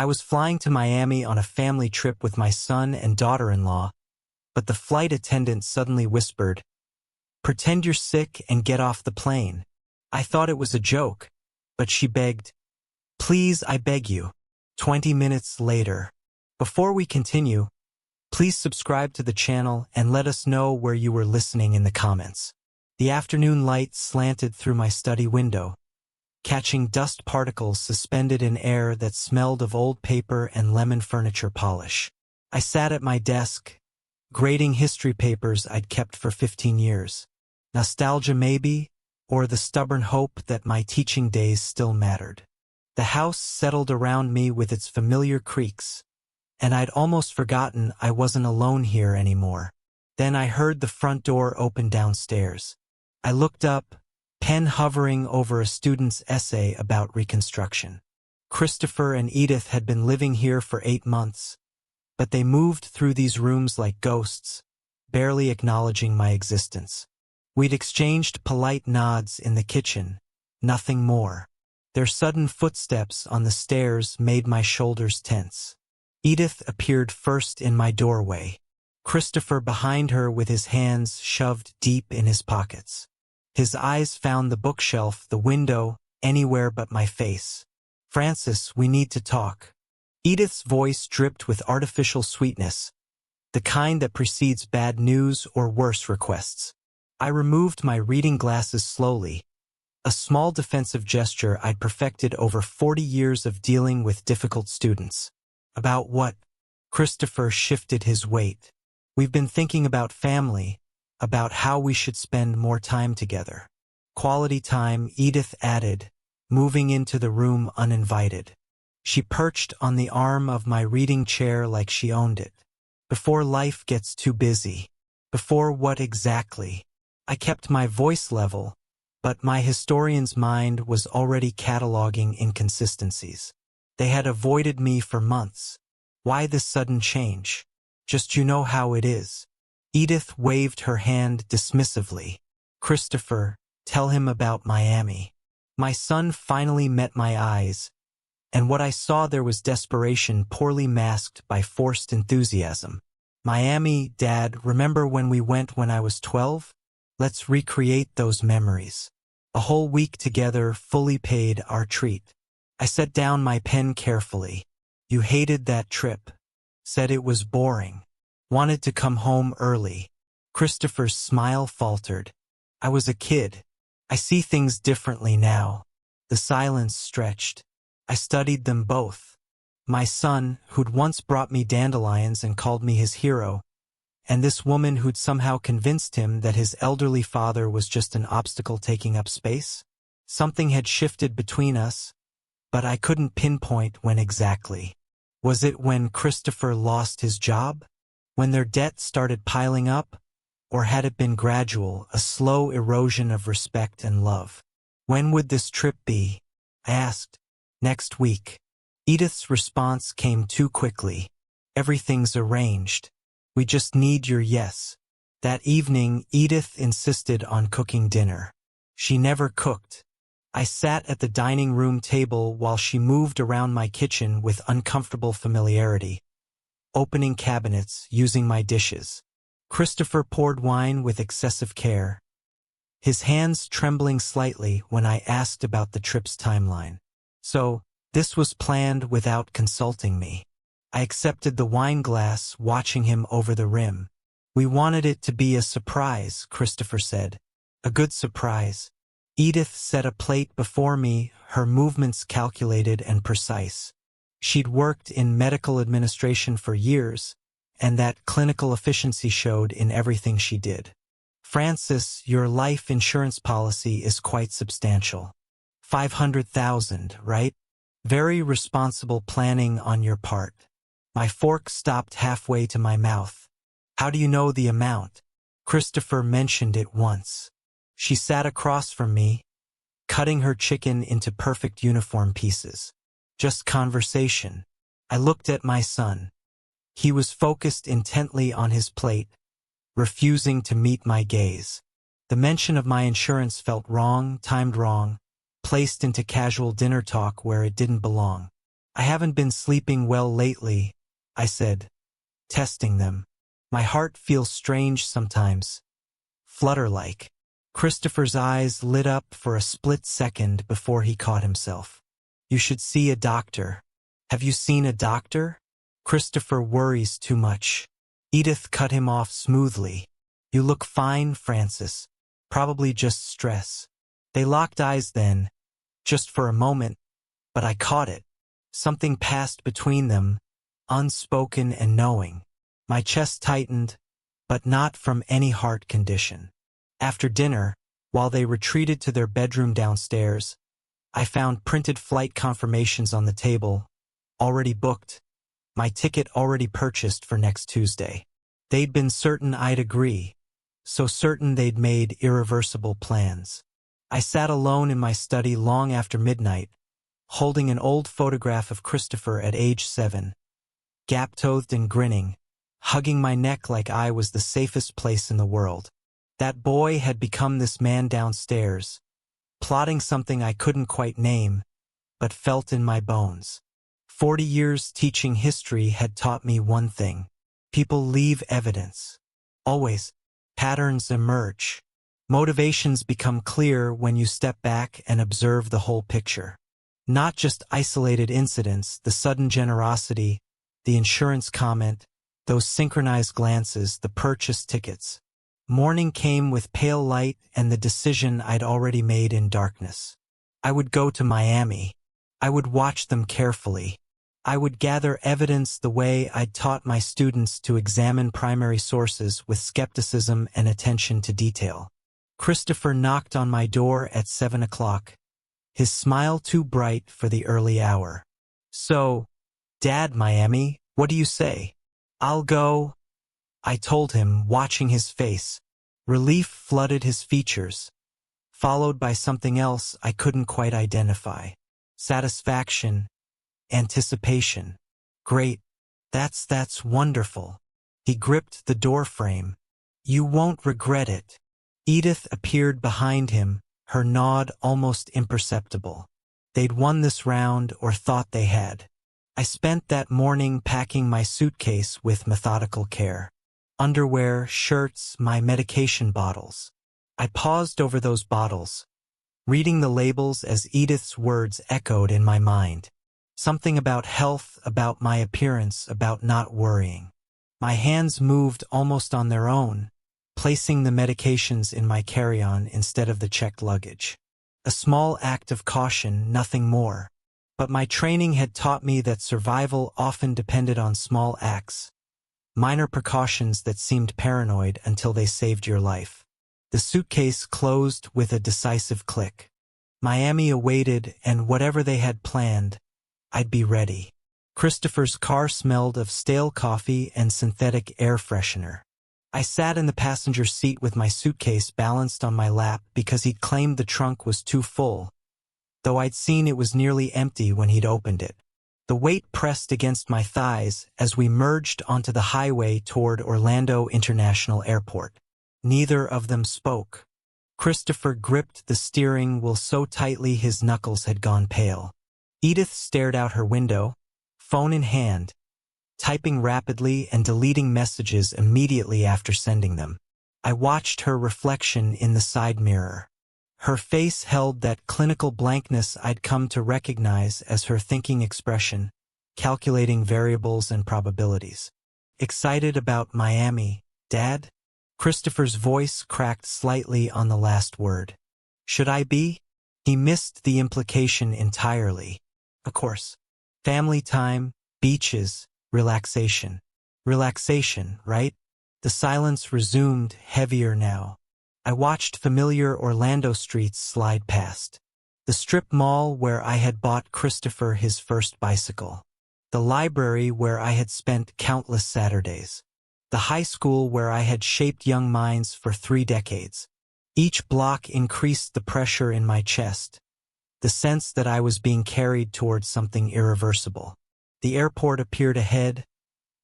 I was flying to Miami on a family trip with my son and daughter-in-law, but the flight attendant suddenly whispered, "Pretend you're sick and get off the plane." I thought it was a joke, but she begged, "Please, I beg you." 20 minutes later. Before we continue, please subscribe to the channel and let us know where you were listening in the comments. The afternoon light slanted through my study window, catching dust particles suspended in air that smelled of old paper and lemon furniture polish. I sat at my desk, grading history papers I'd kept for 15 years. Nostalgia maybe, or the stubborn hope that my teaching days still mattered. The house settled around me with its familiar creaks, and I'd almost forgotten I wasn't alone here anymore. Then I heard the front door open downstairs. I looked up, pen hovering over a student's essay about Reconstruction. Christopher and Edith had been living here for 8 months, but they moved through these rooms like ghosts, barely acknowledging my existence. We'd exchanged polite nods in the kitchen, nothing more. Their sudden footsteps on the stairs made my shoulders tense. Edith appeared first in my doorway, Christopher behind her with his hands shoved deep in his pockets. His eyes found the bookshelf, the window, anywhere but my face. "Francis, we need to talk." Edith's voice dripped with artificial sweetness, the kind that precedes bad news or worse requests. I removed my reading glasses slowly, a small defensive gesture I'd perfected over 40 years of dealing with difficult students. "About what?" Christopher shifted his weight. "We've been thinking about family, about how we should spend more time together." "Quality time," Edith added, moving into the room uninvited. She perched on the arm of my reading chair like she owned it. "Before life gets too busy." "Before what exactly?" I kept my voice level, but my historian's mind was already cataloging inconsistencies. They had avoided me for months. Why this sudden change? "Just you know how it is." Edith waved her hand dismissively. "Christopher, tell him about Miami." My son finally met my eyes, and what I saw there was desperation poorly masked by forced enthusiasm. "Miami, Dad, remember when we went when I was 12? Let's recreate those memories." A whole week together, fully paid, our treat. I set down my pen carefully. "You hated that trip. Said it was boring. Wanted to come home early." Christopher's smile faltered. "I was a kid. I see things differently now." The silence stretched. I studied them both. My son, who'd once brought me dandelions and called me his hero, and this woman who'd somehow convinced him that his elderly father was just an obstacle taking up space. Something had shifted between us, but I couldn't pinpoint when exactly. Was it when Christopher lost his job? When their debt started piling up? Or had it been gradual, a slow erosion of respect and love? "When would this trip be?" I asked. "Next week." Edith's response came too quickly. "Everything's arranged. We just need your yes." That evening, Edith insisted on cooking dinner. She never cooked. I sat at the dining room table while she moved around my kitchen with uncomfortable familiarity, opening cabinets, using my dishes. Christopher poured wine with excessive care, his hands trembling slightly when I asked about the trip's timeline. So, this was planned without consulting me. I accepted the wine glass, watching him over the rim. "We wanted it to be a surprise," Christopher said. "A good surprise." Edith set a plate before me, her movements calculated and precise. She'd worked in medical administration for years, and that clinical efficiency showed in everything she did. "Francis, your life insurance policy is quite substantial. 500,000, right? Very responsible planning on your part." My fork stopped halfway to my mouth. "How do you know the amount?" Christopher mentioned it once. She sat across from me, cutting her chicken into perfect uniform pieces. "Just conversation." I looked at my son. He was focused intently on his plate, refusing to meet my gaze. The mention of my insurance felt wrong, timed wrong, placed into casual dinner talk where it didn't belong. I haven't been sleeping well lately, I said, testing them. My heart feels strange sometimes, flutter-like. Christopher's eyes lit up for a split second before he caught himself. You should see a doctor. Have you seen a doctor? Christopher worries too much. Edith cut him off smoothly. You look fine, Francis. Probably just stress. They locked eyes then, just for a moment, but I caught it. Something passed between them, unspoken and knowing. My chest tightened, but not from any heart condition. After dinner, while they retreated to their bedroom downstairs, I found printed flight confirmations on the table, already booked, my ticket already purchased for next Tuesday. They'd been certain I'd agree, so certain they'd made irreversible plans. I sat alone in my study long after midnight, holding an old photograph of Christopher at age 7, gap-toothed and grinning, hugging my neck like I was the safest place in the world. That boy had become this man downstairs, plotting something I couldn't quite name, but felt in my bones. 40 years teaching history had taught me one thing. People leave evidence. Always, patterns emerge. Motivations become clear when you step back and observe the whole picture. Not just isolated incidents, the sudden generosity, the insurance comment, those synchronized glances, the purchase tickets. Morning came with pale light and the decision I'd already made in darkness. I would go to Miami. I would watch them carefully. I would gather evidence the way I'd taught my students to examine primary sources with skepticism and attention to detail. Christopher knocked on my door at 7 o'clock, his smile too bright for the early hour. So, Dad, Miami, what do you say? I'll go, I told him, watching his face. Relief flooded his features, followed by something else I couldn't quite identify. Satisfaction, anticipation. Great, that's wonderful. He gripped the doorframe. You won't regret it. Edith appeared behind him, her nod almost imperceptible. They'd won this round, or thought they had. I spent that morning packing my suitcase with methodical care. Underwear, shirts, my medication bottles. I paused over those bottles, reading the labels as Edith's words echoed in my mind. Something about health, about my appearance, about not worrying. My hands moved almost on their own, placing the medications in my carry-on instead of the checked luggage. A small act of caution, nothing more. But my training had taught me that survival often depended on small acts. Minor precautions that seemed paranoid until they saved your life. The suitcase closed with a decisive click. Miami awaited, and whatever they had planned, I'd be ready. Christopher's car smelled of stale coffee and synthetic air freshener. I sat in the passenger seat with my suitcase balanced on my lap because he'd claimed the trunk was too full, though I'd seen it was nearly empty when he'd opened it. The weight pressed against my thighs as we merged onto the highway toward Orlando International Airport. Neither of them spoke. Christopher gripped the steering wheel so tightly his knuckles had gone pale. Edith stared out her window, phone in hand, typing rapidly and deleting messages immediately after sending them. I watched her reflection in the side mirror. Her face held that clinical blankness I'd come to recognize as her thinking expression, calculating variables and probabilities. Excited about Miami, Dad? Christopher's voice cracked slightly on the last word. Should I be? He missed the implication entirely. Of course. Family time, beaches, relaxation. Relaxation, right? The silence resumed, heavier now. I watched familiar Orlando streets slide past. The strip mall where I had bought Christopher his first bicycle. The library where I had spent countless Saturdays. The high school where I had shaped young minds for 3 decades. Each block increased the pressure in my chest, the sense that I was being carried towards something irreversible. The airport appeared ahead,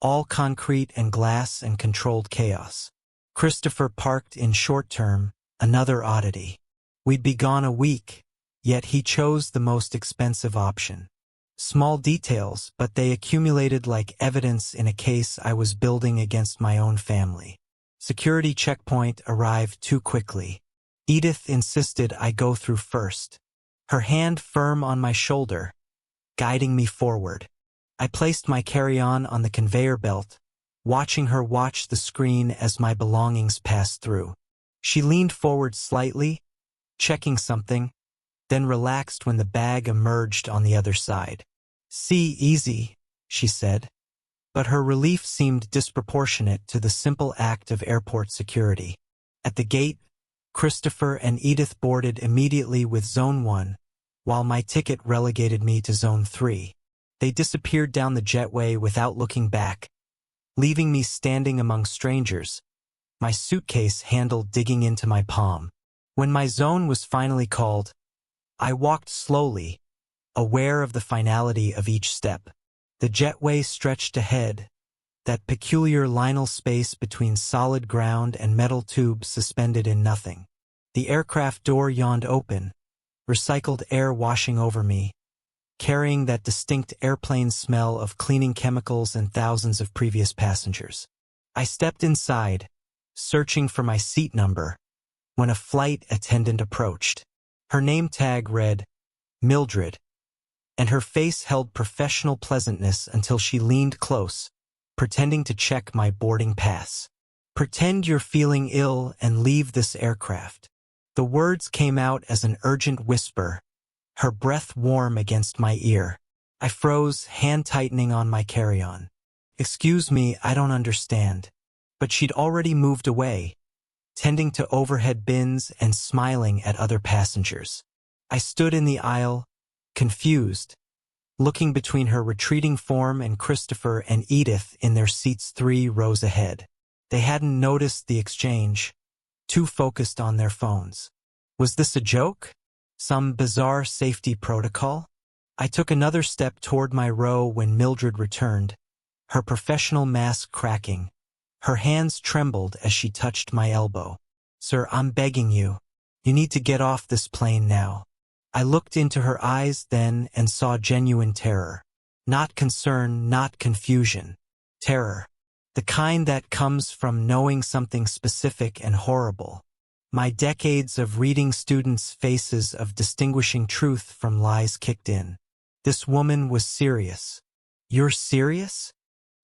all concrete and glass and controlled chaos. Christopher parked in short term, another oddity. We'd be gone a week, yet he chose the most expensive option. Small details, but they accumulated like evidence in a case I was building against my own family. Security checkpoint arrived too quickly. Edith insisted I go through first, her hand firm on my shoulder, guiding me forward. I placed my carry-on on the conveyor belt, watching her watch the screen as my belongings passed through. She leaned forward slightly, checking something, then relaxed when the bag emerged on the other side. "See, easy," she said. But her relief seemed disproportionate to the simple act of airport security. At the gate, Christopher and Edith boarded immediately with Zone 1, while my ticket relegated me to Zone 3. They disappeared down the jetway without looking back, leaving me standing among strangers, my suitcase handle digging into my palm. When my zone was finally called, I walked slowly, aware of the finality of each step. The jetway stretched ahead, that peculiar lineal space between solid ground and metal tubes suspended in nothing. The aircraft door yawned open, recycled air washing over me, carrying that distinct airplane smell of cleaning chemicals and thousands of previous passengers. I stepped inside, searching for my seat number, when a flight attendant approached. Her name tag read, Mildred, and her face held professional pleasantness until she leaned close, pretending to check my boarding pass. "Pretend you're feeling ill and leave this aircraft." The words came out as an urgent whisper, her breath warm against my ear. I froze, hand tightening on my carry-on. "Excuse me, I don't understand." But she'd already moved away, tending to overhead bins and smiling at other passengers. I stood in the aisle, confused, looking between her retreating form and Christopher and Edith in their seats 3 rows ahead. They hadn't noticed the exchange, too focused on their phones. Was this a joke? Some bizarre safety protocol? I took another step toward my row when Mildred returned, her professional mask cracking. Her hands trembled as she touched my elbow. "Sir, I'm begging you. You need to get off this plane now." I looked into her eyes then and saw genuine terror. Not concern, not confusion. Terror. The kind that comes from knowing something specific and horrible. My decades of reading students' faces of distinguishing truth from lies kicked in. This woman was serious. "You're serious?"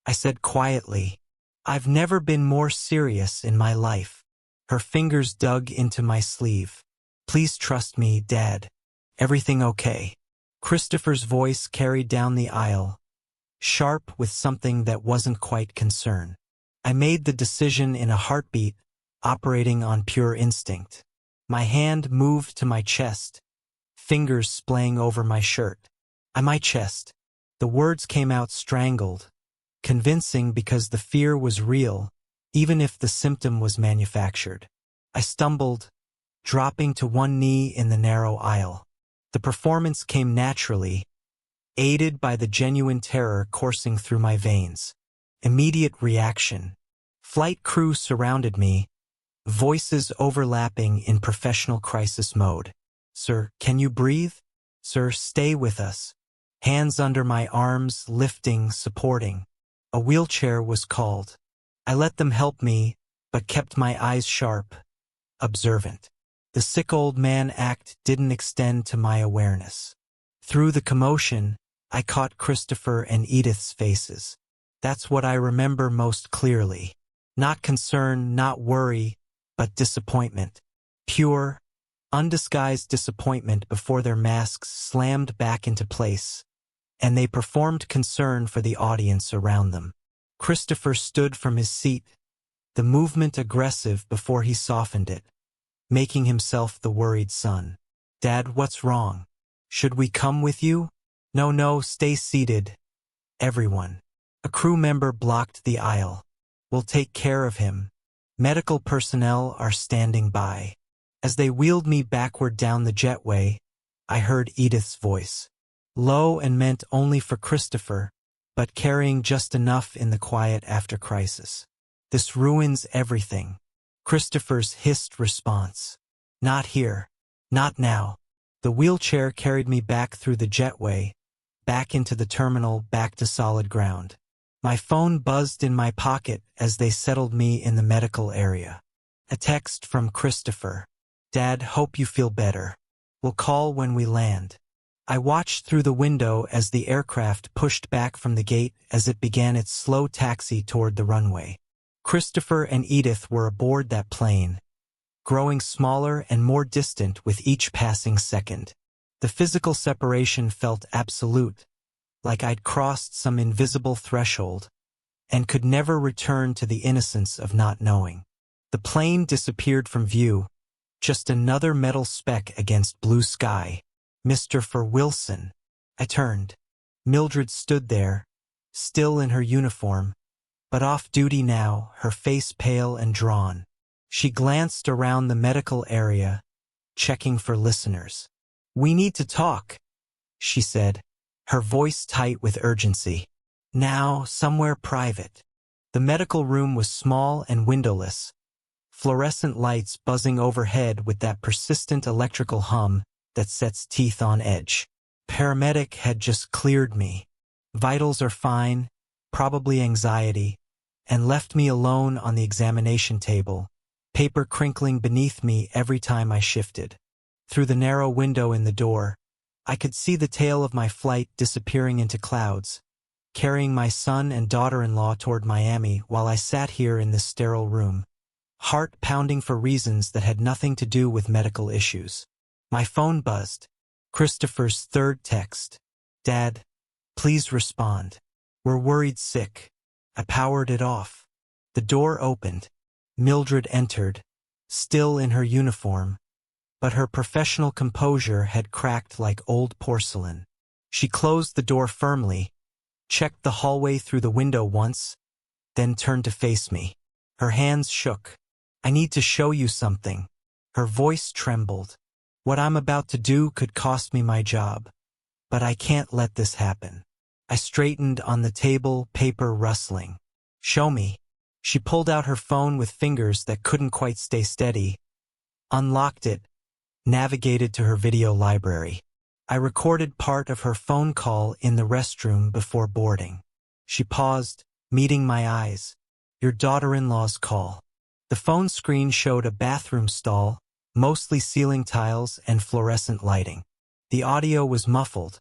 I said quietly. "I've never been more serious in my life." Her fingers dug into my sleeve. "Please trust me, Dad. Everything okay?" Christopher's voice carried down the aisle, sharp with something that wasn't quite concern. I made the decision in a heartbeat, operating on pure instinct. My hand moved to my chest, fingers splaying over my shirt. My chest. The words came out strangled, convincing because the fear was real, even if the symptom was manufactured. I stumbled, dropping to one knee in the narrow aisle. The performance came naturally, aided by the genuine terror coursing through my veins. Immediate reaction. Flight crew surrounded me, voices overlapping in professional crisis mode. "Sir, can you breathe? Sir, stay with us." Hands under my arms, lifting, supporting. A wheelchair was called. I let them help me, but kept my eyes sharp, observant. The sick old man act didn't extend to my awareness. Through the commotion, I caught Christopher and Edith's faces. That's what I remember most clearly. Not concern, not worry, but disappointment. Pure, undisguised disappointment before their masks slammed back into place, and they performed concern for the audience around them. Christopher stood from his seat, the movement aggressive before he softened it, making himself the worried son. "Dad, what's wrong? Should we come with you?" No, stay seated. Everyone." A crew member blocked the aisle. "We'll take care of him. Medical personnel are standing by." As they wheeled me backward down the jetway, I heard Edith's voice. Low and meant only for Christopher, but carrying just enough in the quiet after crisis. "This ruins everything." Christopher's hissed response. "Not here. Not now." The wheelchair carried me back through the jetway, back into the terminal, back to solid ground. My phone buzzed in my pocket as they settled me in the medical area. A text from Christopher. "Dad, hope you feel better. We'll call when we land." I watched through the window as the aircraft pushed back from the gate as it began its slow taxi toward the runway. Christopher and Edith were aboard that plane, growing smaller and more distant with each passing second. The physical separation felt absolute, like I'd crossed some invisible threshold, and could never return to the innocence of not knowing. The plane disappeared from view, just another metal speck against blue sky. "Mr. Wilson." I turned. Mildred stood there, still in her uniform, but off-duty now, her face pale and drawn. She glanced around the medical area, checking for listeners. "We need to talk," she said, her voice tight with urgency. "Now, somewhere private." The medical room was small and windowless, fluorescent lights buzzing overhead with that persistent electrical hum that sets teeth on edge. Paramedic had just cleared me. Vitals are fine, probably anxiety, and left me alone on the examination table, paper crinkling beneath me every time I shifted. Through the narrow window in the door, I could see the tail of my flight disappearing into clouds, carrying my son and daughter-in-law toward Miami while I sat here in this sterile room, heart pounding for reasons that had nothing to do with medical issues. My phone buzzed. Christopher's third text. "Dad, please respond. We're worried sick." I powered it off. The door opened. Mildred entered, still in her uniform, but her professional composure had cracked like old porcelain. She closed the door firmly, checked the hallway through the window once, then turned to face me. Her hands shook. "I need to show you something." Her voice trembled. "What I'm about to do could cost me my job, but I can't let this happen." I straightened on the table, paper rustling. "Show me." She pulled out her phone with fingers that couldn't quite stay steady, unlocked it, navigated to her video library. I recorded part of her phone call in the restroom before boarding. She paused, meeting my eyes. "Your daughter-in-law's call." The phone screen showed a bathroom stall, mostly ceiling tiles and fluorescent lighting. The audio was muffled,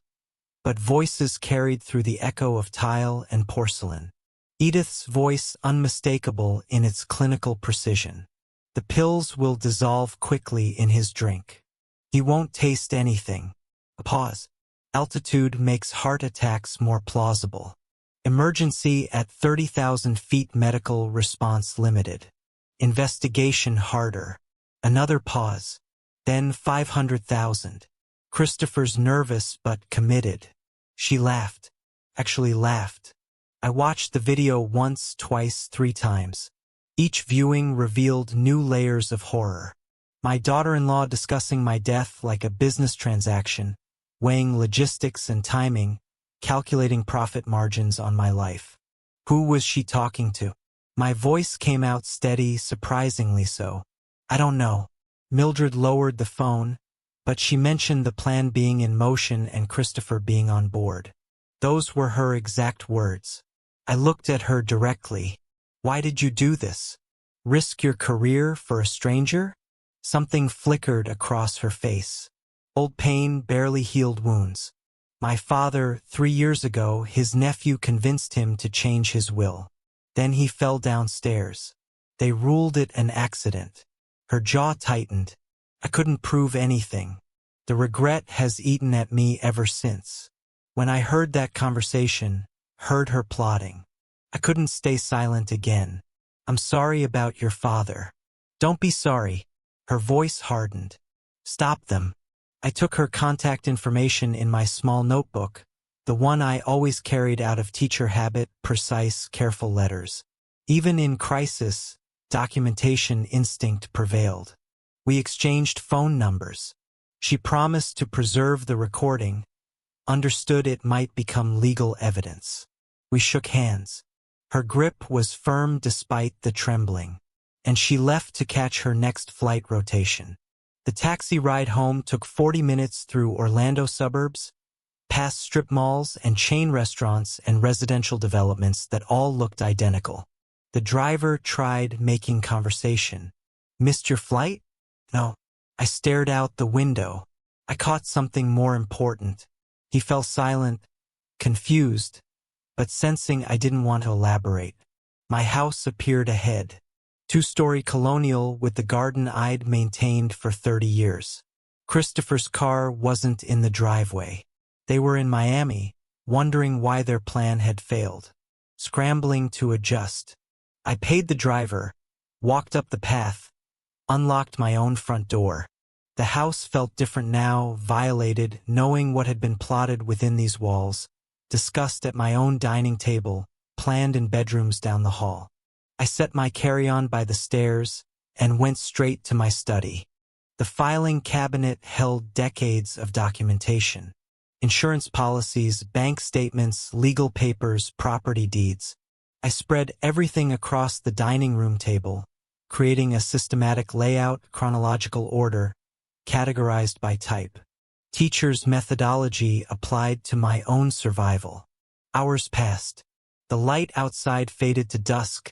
but voices carried through the echo of tile and porcelain. Edith's voice unmistakable in its clinical precision. "The pills will dissolve quickly in his drink. He won't taste anything." A pause. "Altitude makes heart attacks more plausible. Emergency at 30,000 feet, medical response limited. Investigation harder." Another pause. Then 500,000. Christopher's nervous but committed. She laughed. Actually laughed. I watched the video once, twice, 3 times. Each viewing revealed new layers of horror. My daughter-in-law discussing my death like a business transaction, weighing logistics and timing, calculating profit margins on my life. Who was she talking to? My voice came out steady, surprisingly so. "I don't know." Mildred lowered the phone, but she mentioned the plan being in motion and Christopher being on board. Those were her exact words. I looked at her directly. "Why did you do this? Risk your career for a stranger?" Something flickered across her face. Old pain, barely healed wounds. My father, 3 years ago, his nephew convinced him to change his will. Then he fell downstairs. They ruled it an accident. Her jaw tightened. I couldn't prove anything. The regret has eaten at me ever since. When I heard that conversation, heard her plotting, I couldn't stay silent again. "I'm sorry about your father." "Don't be sorry." Her voice hardened. "Stop them." I took her contact information in my small notebook, the one I always carried out of teacher habit, precise, careful letters. Even in crisis, documentation instinct prevailed. We exchanged phone numbers. She promised to preserve the recording, understood it might become legal evidence. We shook hands. Her grip was firm despite the trembling, and she left to catch her next flight rotation. The taxi ride home took 40 minutes through Orlando suburbs, past strip malls and chain restaurants and residential developments that all looked identical. The driver tried making conversation. "Missed your flight?" "No." I stared out the window. I caught something more important. He fell silent, confused, but sensing I didn't want to elaborate. My house appeared ahead. Two-story colonial with the garden I'd maintained for 30 years. Christopher's car wasn't in the driveway. They were in Miami, wondering why their plan had failed. Scrambling to adjust. I paid the driver, walked up the path, unlocked my own front door. The house felt different now, violated, knowing what had been plotted within these walls, discussed at my own dining table, planned in bedrooms down the hall. I set my carry-on by the stairs and went straight to my study. The filing cabinet held decades of documentation. Insurance policies, bank statements, legal papers, property deeds. I spread everything across the dining room table, creating a systematic layout, chronological order, categorized by type. Teacher's methodology applied to my own survival. Hours passed. The light outside faded to dusk,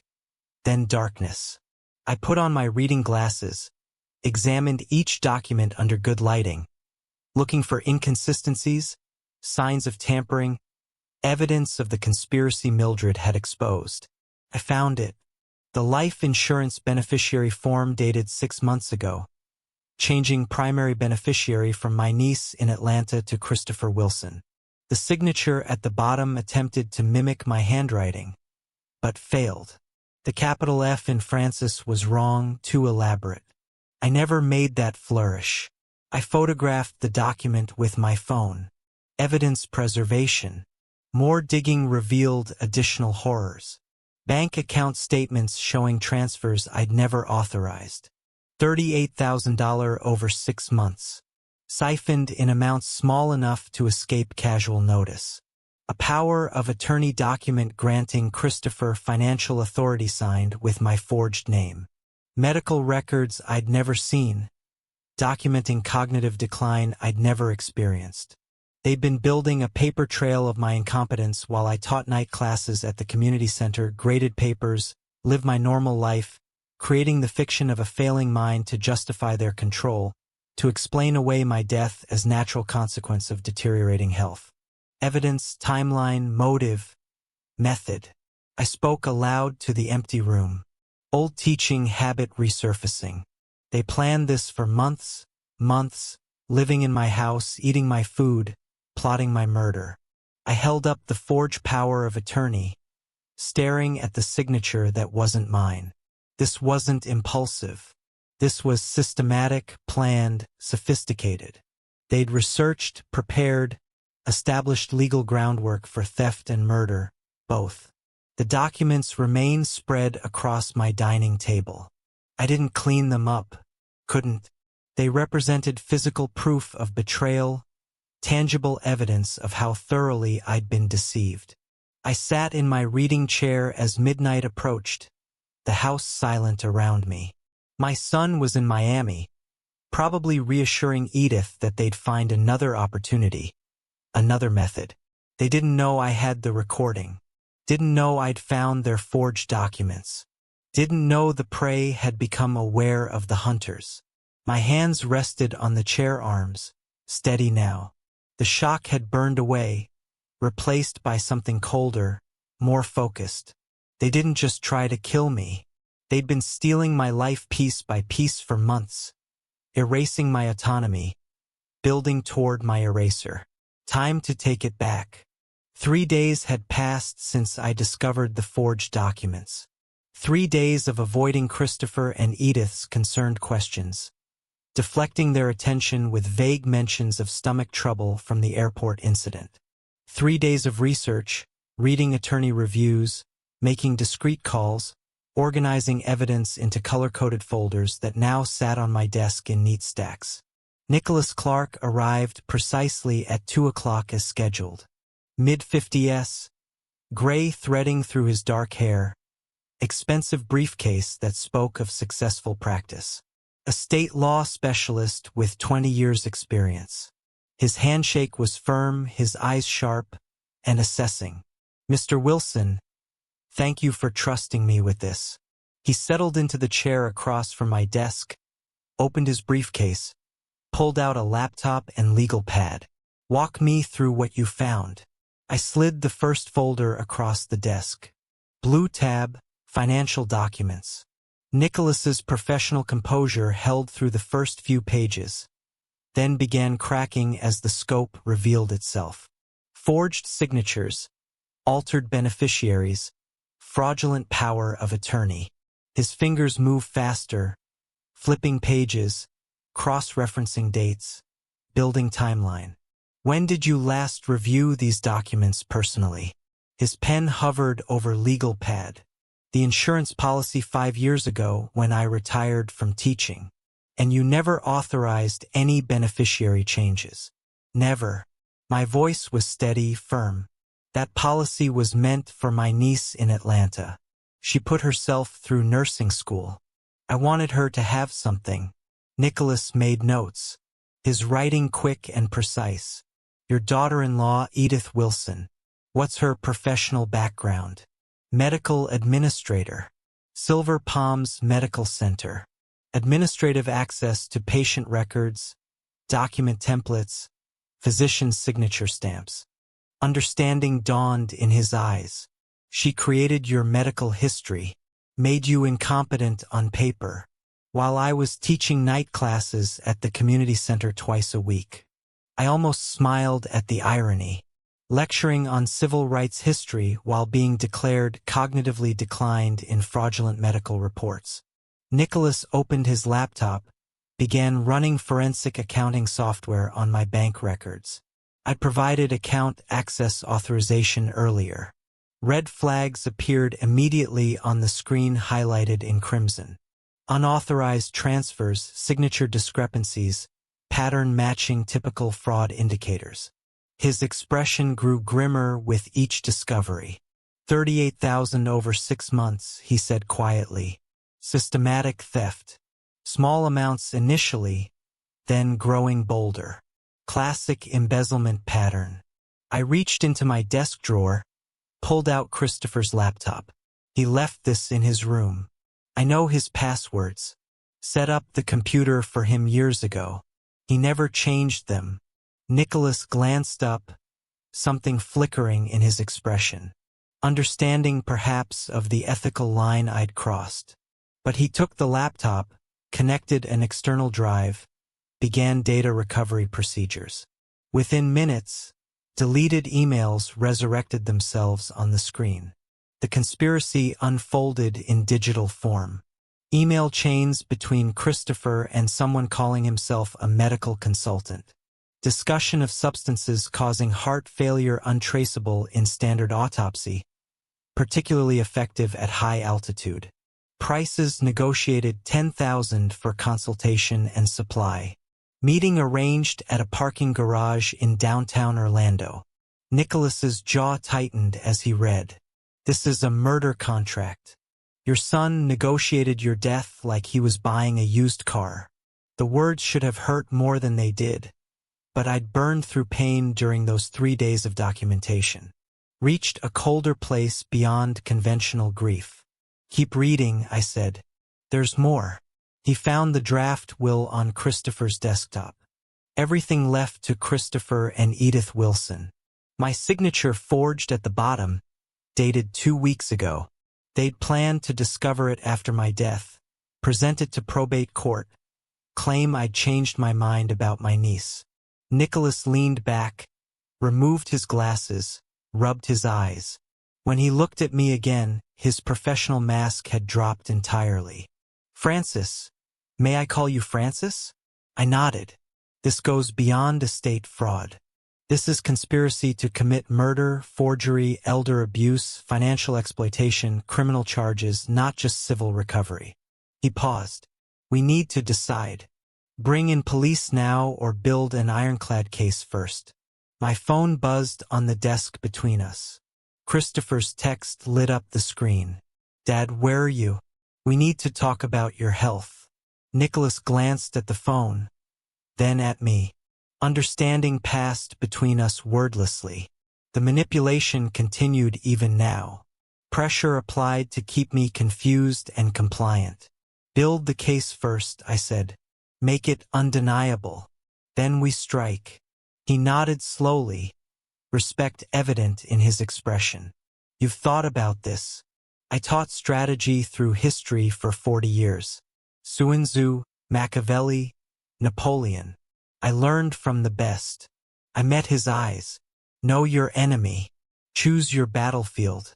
then darkness. I put on my reading glasses, examined each document under good lighting, looking for inconsistencies, signs of tampering, evidence of the conspiracy Mildred had exposed. I found it. The life insurance beneficiary form dated 6 months ago, changing primary beneficiary from my niece in Atlanta to Christopher Wilson. The signature at the bottom attempted to mimic my handwriting, but failed. The capital F in Francis was wrong, too elaborate. I never made that flourish. I photographed the document with my phone. Evidence preservation. More digging revealed additional horrors. Bank account statements showing transfers I'd never authorized. $38,000 over 6 months. Siphoned in amounts small enough to escape casual notice. A power of attorney document granting Christopher financial authority signed with my forged name. Medical records I'd never seen, documenting cognitive decline I'd never experienced. They'd been building a paper trail of my incompetence while I taught night classes at the community center, graded papers, lived my normal life, creating the fiction of a failing mind to justify their control, to explain away my death as natural consequence of deteriorating health. Evidence, timeline, motive, method. I spoke aloud to the empty room. Old teaching habit resurfacing. They planned this for months, living in my house, eating my food, plotting my murder. I held up the forged power of attorney, staring at the signature that wasn't mine. This wasn't impulsive. This was systematic, planned, sophisticated. They'd researched, prepared, established legal groundwork for theft and murder, both. The documents remained spread across my dining table. I didn't clean them up, couldn't. They represented physical proof of betrayal, tangible evidence of how thoroughly I'd been deceived. I sat in my reading chair as midnight approached, the house silent around me. My son was in Miami, probably reassuring Edith that they'd find another opportunity, another method. They didn't know I had the recording, didn't know I'd found their forged documents, didn't know the prey had become aware of the hunters. My hands rested on the chair arms, steady now. The shock had burned away, replaced by something colder, more focused. They didn't just try to kill me. They'd been stealing my life piece by piece for months, erasing my autonomy, building toward my eraser. Time to take it back. 3 days had passed since I discovered the forged documents. 3 days of avoiding Christopher and Edith's concerned questions, deflecting their attention with vague mentions of stomach trouble from the airport incident. 3 days of research, reading attorney reviews, making discreet calls, organizing evidence into color-coded folders that now sat on my desk in neat stacks. Nicholas Clark arrived precisely at 2 o'clock as scheduled. Mid-50s, gray threading through his dark hair, expensive briefcase that spoke of successful practice. A state law specialist with 20 years' experience. His handshake was firm, his eyes sharp and assessing. "Mr. Wilson, thank you for trusting me with this." He settled into the chair across from my desk, opened his briefcase, pulled out a laptop and legal pad. "Walk me through what you found." I slid the first folder across the desk. Blue tab, financial documents. Nicholas's professional composure held through the first few pages, then began cracking as the scope revealed itself. Forged signatures, altered beneficiaries, fraudulent power of attorney. His fingers moved faster, flipping pages, cross-referencing dates, building timeline. "When did you last review these documents personally?" His pen hovered over legal pad. "The insurance policy 5 years ago when I retired from teaching. And you never authorized any beneficiary changes." "Never." My voice was steady, firm. "That policy was meant for my niece in Atlanta. She put herself through nursing school. I wanted her to have something." Nicholas made notes, his writing quick and precise. "Your daughter-in-law, Edith Wilson. What's her professional background?" "Medical administrator. Silver Palms Medical Center. Administrative access to patient records, document templates, physician signature stamps." Understanding dawned in his eyes. "She created your medical history, made you incompetent on paper, while I was teaching night classes at the community center twice a week." I almost smiled at the irony. Lecturing on civil rights history while being declared cognitively declined in fraudulent medical reports. Nicholas opened his laptop, began running forensic accounting software on my bank records. I'd provided account access authorization earlier. Red flags appeared immediately on the screen, highlighted in crimson. Unauthorized transfers, signature discrepancies, pattern matching typical fraud indicators. His expression grew grimmer with each discovery. "38,000 over 6 months, he said quietly. "Systematic theft. Small amounts initially, then growing bolder. Classic embezzlement pattern." I reached into my desk drawer, pulled out Christopher's laptop. He left this in his room. I know his passwords. Set up the computer for him years ago. He never changed them. Nicholas glanced up, something flickering in his expression. Understanding perhaps of the ethical line I'd crossed. But he took the laptop, connected an external drive, began data recovery procedures. Within minutes, deleted emails resurrected themselves on the screen. The conspiracy unfolded in digital form. Email chains between Christopher and someone calling himself a medical consultant. Discussion of substances causing heart failure untraceable in standard autopsy, particularly effective at high altitude. Prices negotiated $10,000 for consultation and supply. Meeting arranged at a parking garage in downtown Orlando. Nicholas's jaw tightened as he read. "This is a murder contract. Your son negotiated your death like he was buying a used car." The words should have hurt more than they did, but I'd burned through pain during those 3 days of documentation. Reached a colder place beyond conventional grief. "Keep reading," I said. "There's more." He found the draft will on Christopher's desktop. Everything left to Christopher and Edith Wilson. My signature forged at the bottom, dated 2 weeks ago. They'd planned to discover it after my death, present it to probate court, claim I'd changed my mind about my niece. Nicholas leaned back, removed his glasses, rubbed his eyes. When he looked at me again, his professional mask had dropped entirely. "Francis, may I call you Francis?" I nodded. "This goes beyond estate fraud. This is conspiracy to commit murder, forgery, elder abuse, financial exploitation, criminal charges, not just civil recovery." He paused. "We need to decide. Bring in police now or build an ironclad case first." My phone buzzed on the desk between us. Christopher's text lit up the screen. "Dad, where are you? We need to talk about your health." Nicholas glanced at the phone, then at me. Understanding passed between us wordlessly. The manipulation continued even now. Pressure applied to keep me confused and compliant. Build the case first, I said. Make it undeniable. Then we strike. He nodded slowly, respect evident in his expression. You've thought about this. I taught strategy through history for 40 years. Sun Tzu, Machiavelli, Napoleon. I learned from the best. I met his eyes. Know your enemy. Choose your battlefield.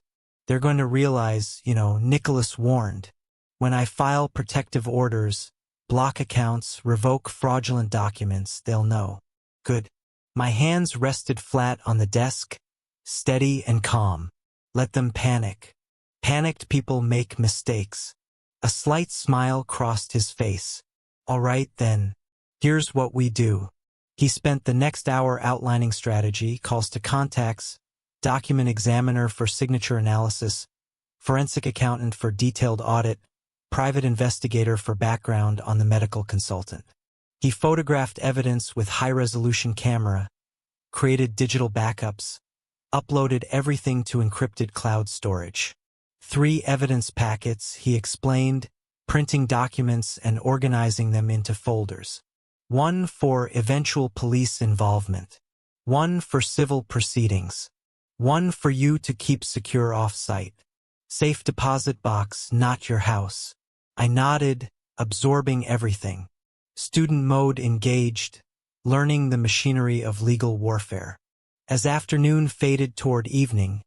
They're going to realize, Nicholas warned. When I file protective orders, block accounts, revoke fraudulent documents, they'll know. Good. My hands rested flat on the desk, steady and calm. Let them panic. Panicked people make mistakes. A slight smile crossed his face. All right, then. Here's what we do. He spent the next hour outlining strategy, calls to contacts, document examiner for signature analysis, forensic accountant for detailed audit, private investigator for background on the medical consultant. He photographed evidence with high-resolution camera, created digital backups, uploaded everything to encrypted cloud storage. 3 evidence packets, he explained, printing documents and organizing them into folders. 1 for eventual police involvement. 1 for civil proceedings. 1 for you to keep secure off-site. Safe deposit box, not your house. I nodded, absorbing everything. Student mode engaged, learning the machinery of legal warfare. As afternoon faded toward evening,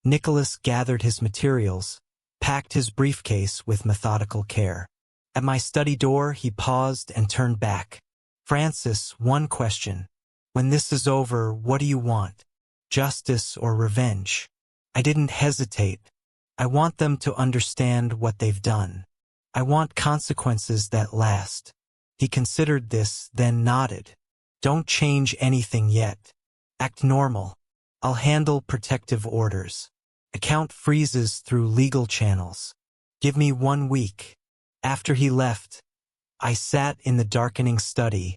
Nicholas gathered his materials, packed his briefcase with methodical care. At my study door, he paused and turned back. Francis, 1 question. When this is over, what do you want? Justice or revenge? I didn't hesitate. I want them to understand what they've done. I want consequences that last. He considered this, then nodded. Don't change anything yet. Act normal. I'll handle protective orders. Account freezes through legal channels. Give me 1 week. After he left, I sat in the darkening study,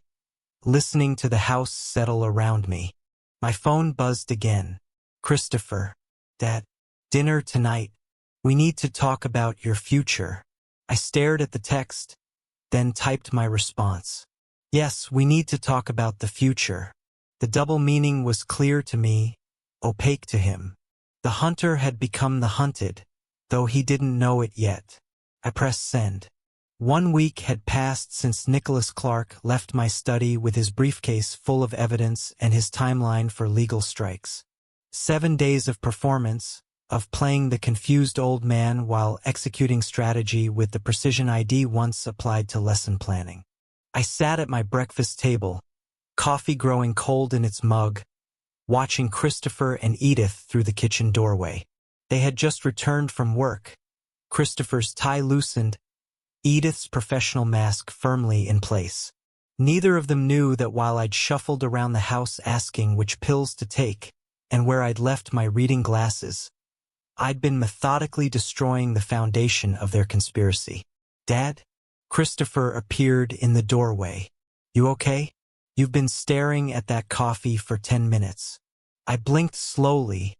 listening to the house settle around me. My phone buzzed again. Christopher. Dad. Dinner tonight. We need to talk about your future. I stared at the text, then typed my response. Yes, we need to talk about the future. The double meaning was clear to me, opaque to him. The hunter had become the hunted, though he didn't know it yet. I pressed send. 1 week had passed since Nicholas Clark left my study with his briefcase full of evidence and his timeline for legal strikes. 7 days of performance, of playing the confused old man while executing strategy with the precision ID once applied to lesson planning. I sat at my breakfast table, coffee growing cold in its mug, watching Christopher and Edith through the kitchen doorway. They had just returned from work. Christopher's tie loosened, Edith's professional mask firmly in place. Neither of them knew that while I'd shuffled around the house asking which pills to take and where I'd left my reading glasses, I'd been methodically destroying the foundation of their conspiracy. Dad? Christopher appeared in the doorway. You okay? You've been staring at that coffee for 10 minutes. I blinked slowly,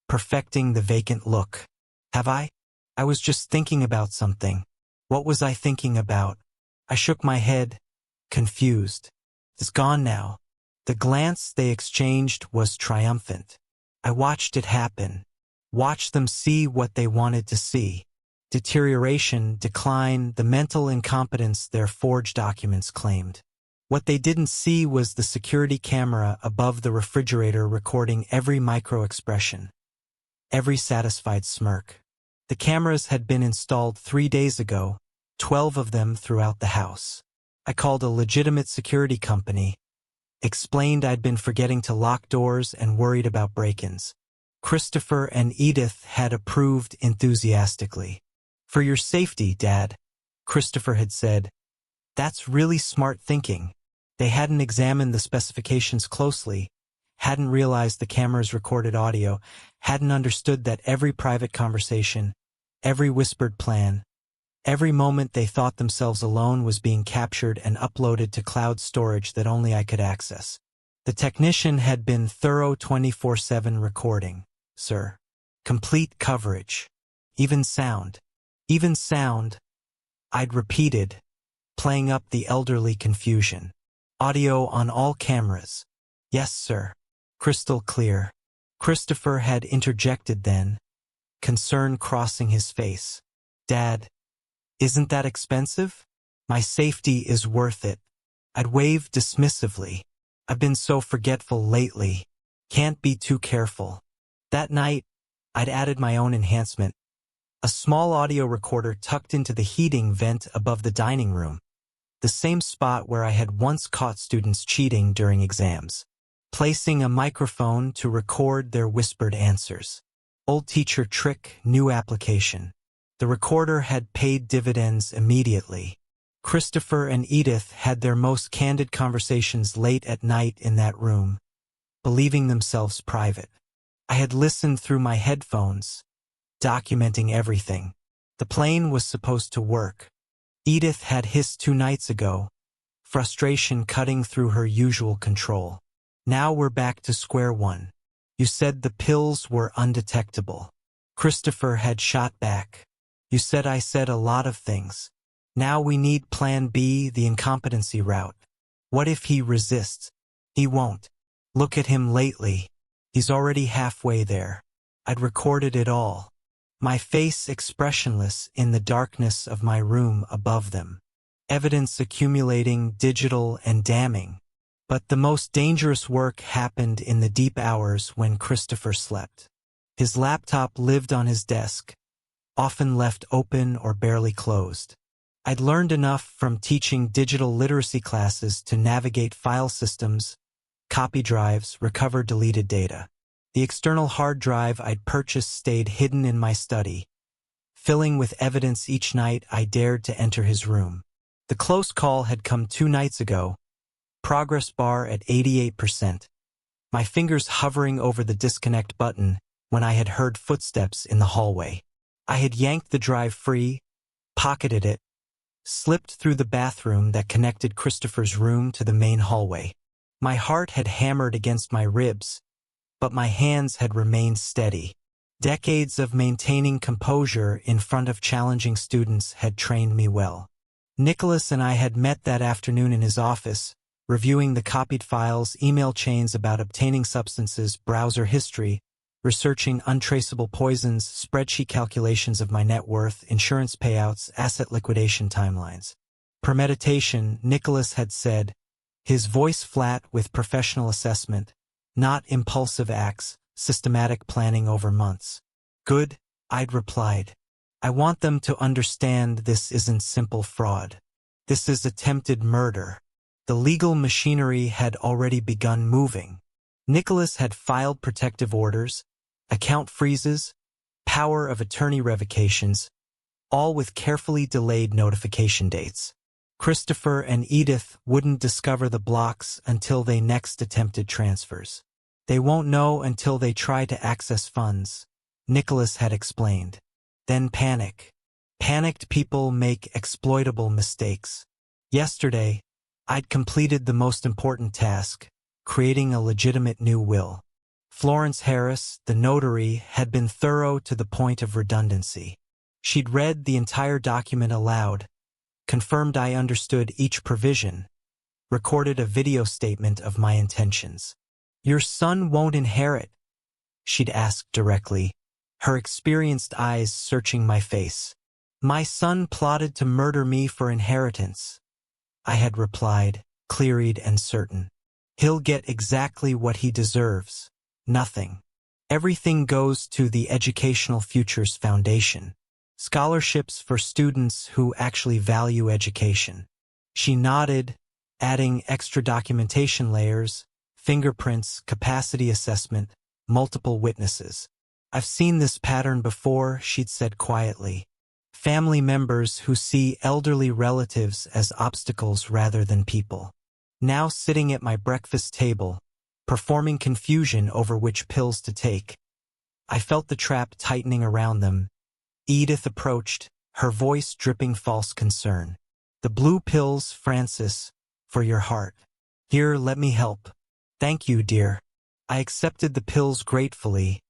perfecting the vacant look. Have I? I was just thinking about something. What was I thinking about? I shook my head, confused. It's gone now. The glance they exchanged was triumphant. I watched it happen. Watched them see what they wanted to see. Deterioration, decline, the mental incompetence their forged documents claimed. What they didn't see was the security camera above the refrigerator recording every micro-expression, every satisfied smirk. The cameras had been installed 3 days ago, 12 of them throughout the house. I called a legitimate security company, explained I'd been forgetting to lock doors and worried about break-ins. Christopher and Edith had approved enthusiastically. For your safety, Dad, Christopher had said. That's really smart thinking. They hadn't examined the specifications closely, hadn't realized the cameras recorded audio, hadn't understood that every private conversation, every whispered plan, every moment they thought themselves alone was being captured and uploaded to cloud storage that only I could access. The technician had been thorough 24/7 recording, sir. Complete coverage. Even sound. Even sound. I'd repeated, playing up the elderly confusion. Audio on all cameras. Yes, sir. Crystal clear. Christopher had interjected then, concern crossing his face. Dad, isn't that expensive? My safety is worth it. I'd waved dismissively. I've been so forgetful lately. Can't be too careful. That night, I'd added my own enhancement. A small audio recorder tucked into the heating vent above the dining room. The same spot where I had once caught students cheating during exams. Placing a microphone to record their whispered answers. Old teacher trick, new application. The recorder had paid dividends immediately. Christopher and Edith had their most candid conversations late at night in that room, believing themselves private. I had listened through my headphones, documenting everything. The plane was supposed to work. Edith had hissed 2 nights ago, frustration cutting through her usual control. Now we're back to square one. You said the pills were undetectable. Christopher had shot back. You said I said a lot of things. Now we need plan B, the incompetency route. What if he resists? He won't. Look at him lately. He's already halfway there. I'd recorded it all. My face expressionless in the darkness of my room above them. Evidence accumulating, digital and damning. But the most dangerous work happened in the deep hours when Christopher slept. His laptop lived on his desk, often left open or barely closed. I'd learned enough from teaching digital literacy classes to navigate file systems, copy drives, recover deleted data. The external hard drive I'd purchased stayed hidden in my study, filling with evidence each night I dared to enter his room. The close call had come 2 nights ago, progress bar at 88%. My fingers hovering over the disconnect button when I had heard footsteps in the hallway. I had yanked the drive free, pocketed it, slipped through the bathroom that connected Christopher's room to the main hallway. My heart had hammered against my ribs, but my hands had remained steady. Decades of maintaining composure in front of challenging students had trained me well. Nicholas and I had met that afternoon in his office, reviewing the copied files, email chains about obtaining substances, browser history, researching untraceable poisons, spreadsheet calculations of my net worth, insurance payouts, asset liquidation timelines. Premeditation, Nicholas had said, his voice flat with professional assessment, not impulsive acts, systematic planning over months. Good, I'd replied. I want them to understand this isn't simple fraud. This is attempted murder. The legal machinery had already begun moving. Nicholas had filed protective orders, account freezes, power of attorney revocations, all with carefully delayed notification dates. Christopher and Edith wouldn't discover the blocks until they next attempted transfers. They won't know until they try to access funds, Nicholas had explained. Then panic. Panicked people make exploitable mistakes. Yesterday, I'd completed the most important task, creating a legitimate new will. Florence Harris, the notary, had been thorough to the point of redundancy. She'd read the entire document aloud, confirmed I understood each provision, recorded a video statement of my intentions. Your son won't inherit, she'd asked directly, her experienced eyes searching my face. My son plotted to murder me for inheritance, I had replied, clear-eyed and certain. He'll get exactly what he deserves. Nothing. Everything goes to the Educational Futures Foundation. Scholarships for students who actually value education. She nodded, adding extra documentation layers, fingerprints, capacity assessment, multiple witnesses. I've seen this pattern before, she'd said quietly. Family members who see elderly relatives as obstacles rather than people. Now sitting at my breakfast table, performing confusion over which pills to take. I felt the trap tightening around them. Edith approached, her voice dripping false concern. The blue pills, Francis, for your heart. Here, let me help. Thank you, dear. I accepted the pills gratefully,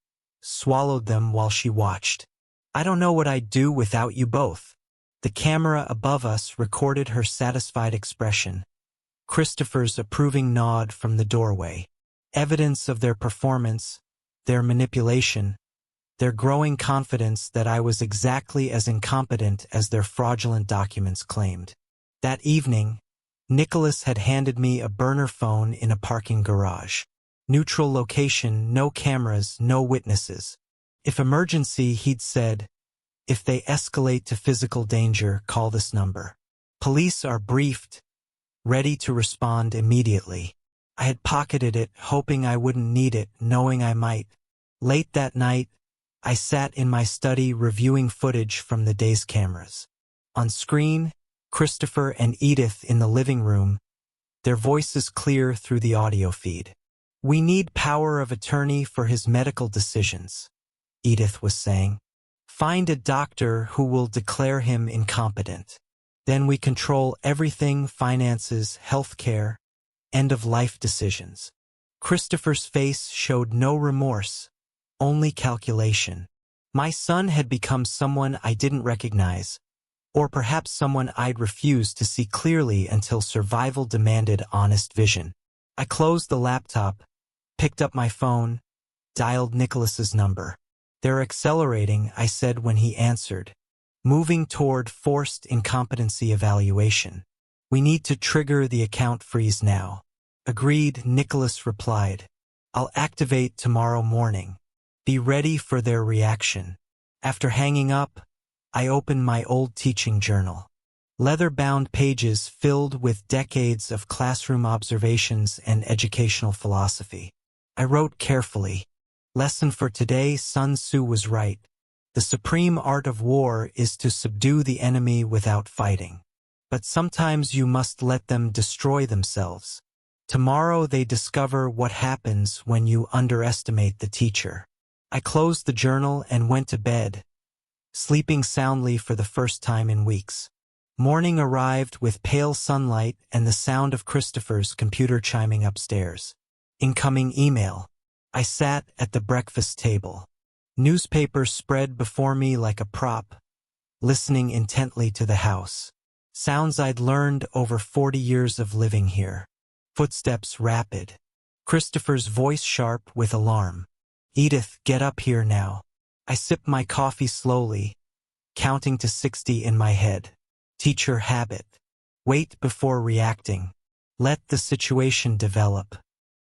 swallowed them while she watched. I don't know what I'd do without you both. The camera above us recorded her satisfied expression, Christopher's approving nod from the doorway. Evidence of their performance, their manipulation, their growing confidence that I was exactly as incompetent as their fraudulent documents claimed. That evening, Nicholas had handed me a burner phone in a parking garage. Neutral location, no cameras, no witnesses. If emergency, he'd said, if they escalate to physical danger, call this number. Police are briefed, ready to respond immediately. I had pocketed it, hoping I wouldn't need it, knowing I might. Late that night, I sat in my study reviewing footage from the day's cameras. On screen, Christopher and Edith in the living room, their voices clear through the audio feed. We need power of attorney for his medical decisions, Edith was saying. Find a doctor who will declare him incompetent. Then we control everything: finances, healthcare, end-of-life decisions. Christopher's face showed no remorse, only calculation. My son had become someone I didn't recognize, or perhaps someone I'd refused to see clearly until survival demanded honest vision. I closed the laptop, picked up my phone, dialed Nicholas's number. They're accelerating, I said when he answered. Moving toward forced incompetency evaluation. We need to trigger the account freeze now. Agreed, Nicholas replied. I'll activate tomorrow morning. Be ready for their reaction. After hanging up, I opened my old teaching journal. Leather-bound pages filled with decades of classroom observations and educational philosophy. I wrote carefully. Lesson for today: Sun Tzu was right. The supreme art of war is to subdue the enemy without fighting. But sometimes you must let them destroy themselves. Tomorrow they discover what happens when you underestimate the teacher. I closed the journal and went to bed, sleeping soundly for the first time in weeks. Morning arrived with pale sunlight and the sound of Christopher's computer chiming upstairs. Incoming email. I sat at the breakfast table. Newspaper spread before me like a prop, listening intently to the house. Sounds I'd learned over 40 years of living here. Footsteps rapid. Christopher's voice sharp with alarm. Edith, get up here now. I sipped my coffee slowly, counting to 60 in my head. Teacher habit. Wait before reacting. Let the situation develop.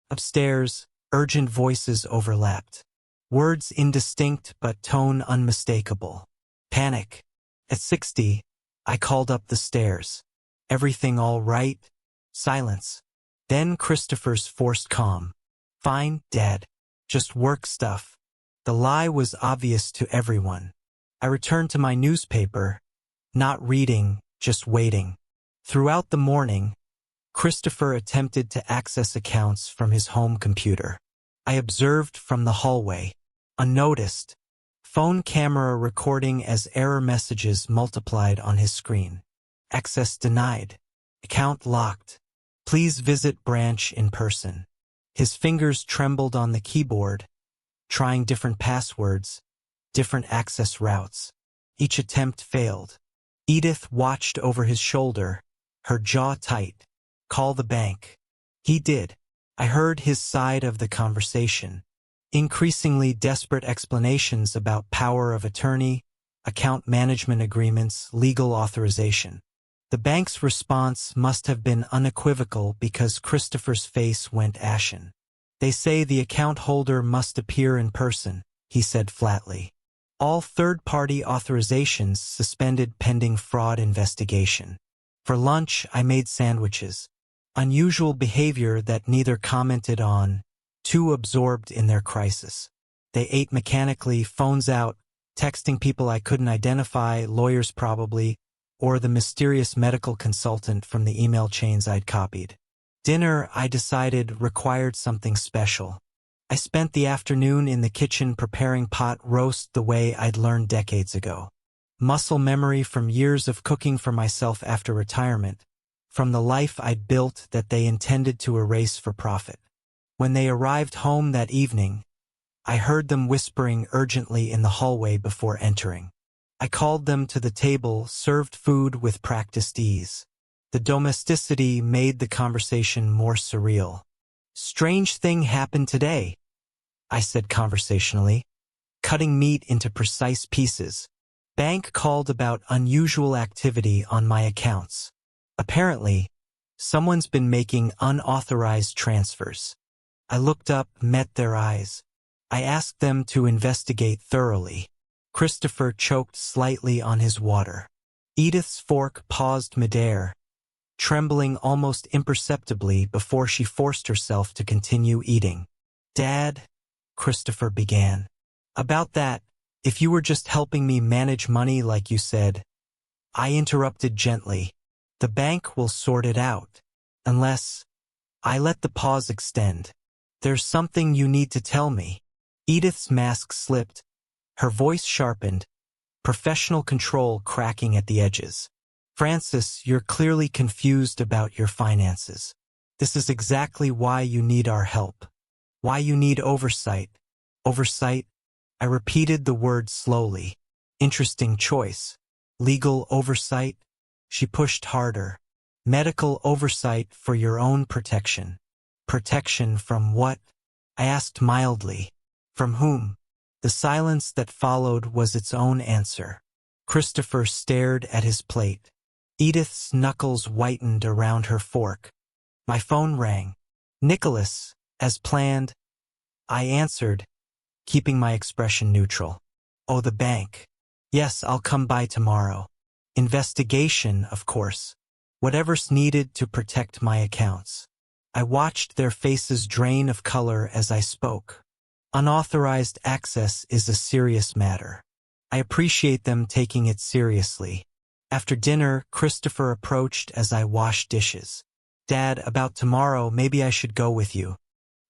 Upstairs, urgent voices overlapped. Words indistinct but tone unmistakable. Panic. At 60, I called up the stairs. Everything all right? Silence. Then Christopher's forced calm. Fine, Dad. Just work stuff. The lie was obvious to everyone. I returned to my newspaper, not reading, just waiting. Throughout the morning, Christopher attempted to access accounts from his home computer. I observed from the hallway. Unnoticed. Phone camera recording as error messages multiplied on his screen. Access denied. Account locked. Please visit branch in person. His fingers trembled on the keyboard, trying different passwords, different access routes. Each attempt failed. Edith watched over his shoulder, her jaw tight. Call the bank. He did. I heard his side of the conversation. Increasingly desperate explanations about power of attorney, account management agreements, legal authorization. The bank's response must have been unequivocal because Christopher's face went ashen. They say the account holder must appear in person, he said flatly. All third-party authorizations suspended pending fraud investigation. For lunch, I made sandwiches. Unusual behavior that neither commented on, too absorbed in their crisis. They ate mechanically, phones out, texting people I couldn't identify, lawyers probably, or the mysterious medical consultant from the email chains I'd copied. Dinner, I decided, required something special. I spent the afternoon in the kitchen preparing pot roast the way I'd learned decades ago. Muscle memory from years of cooking for myself after retirement, from the life I'd built that they intended to erase for profit. When they arrived home that evening, I heard them whispering urgently in the hallway before entering. I called them to the table, served food with practiced ease. The domesticity made the conversation more surreal. "Strange thing happened today," I said conversationally, cutting meat into precise pieces. "Bank called about unusual activity on my accounts. Apparently, someone's been making unauthorized transfers." I looked up, met their eyes. I asked them to investigate thoroughly. Christopher choked slightly on his water. Edith's fork paused midair, trembling almost imperceptibly before she forced herself to continue eating. "Dad," Christopher began. "About that, if you were just helping me manage money like you said." I interrupted gently. "The bank will sort it out. Unless—" I let the pause extend. "There's something you need to tell me." Edith's mask slipped, her voice sharpened, professional control cracking at the edges. "Francis, you're clearly confused about your finances. This is exactly why you need our help. Why you need oversight." "Oversight?" I repeated the word slowly. "Interesting choice. Legal oversight?" She pushed harder. "Medical oversight for your own protection." "Protection from what?" I asked mildly. "From whom?" The silence that followed was its own answer. Christopher stared at his plate. Edith's knuckles whitened around her fork. My phone rang. "Nicholas, as planned." I answered, keeping my expression neutral. "Oh, the bank. Yes, I'll come by tomorrow. Investigation, of course. Whatever's needed to protect my accounts." I watched their faces drain of color as I spoke. Unauthorized access is a serious matter. I appreciate them taking it seriously. After dinner, Christopher approached as I washed dishes. "Dad, about tomorrow, maybe I should go with you.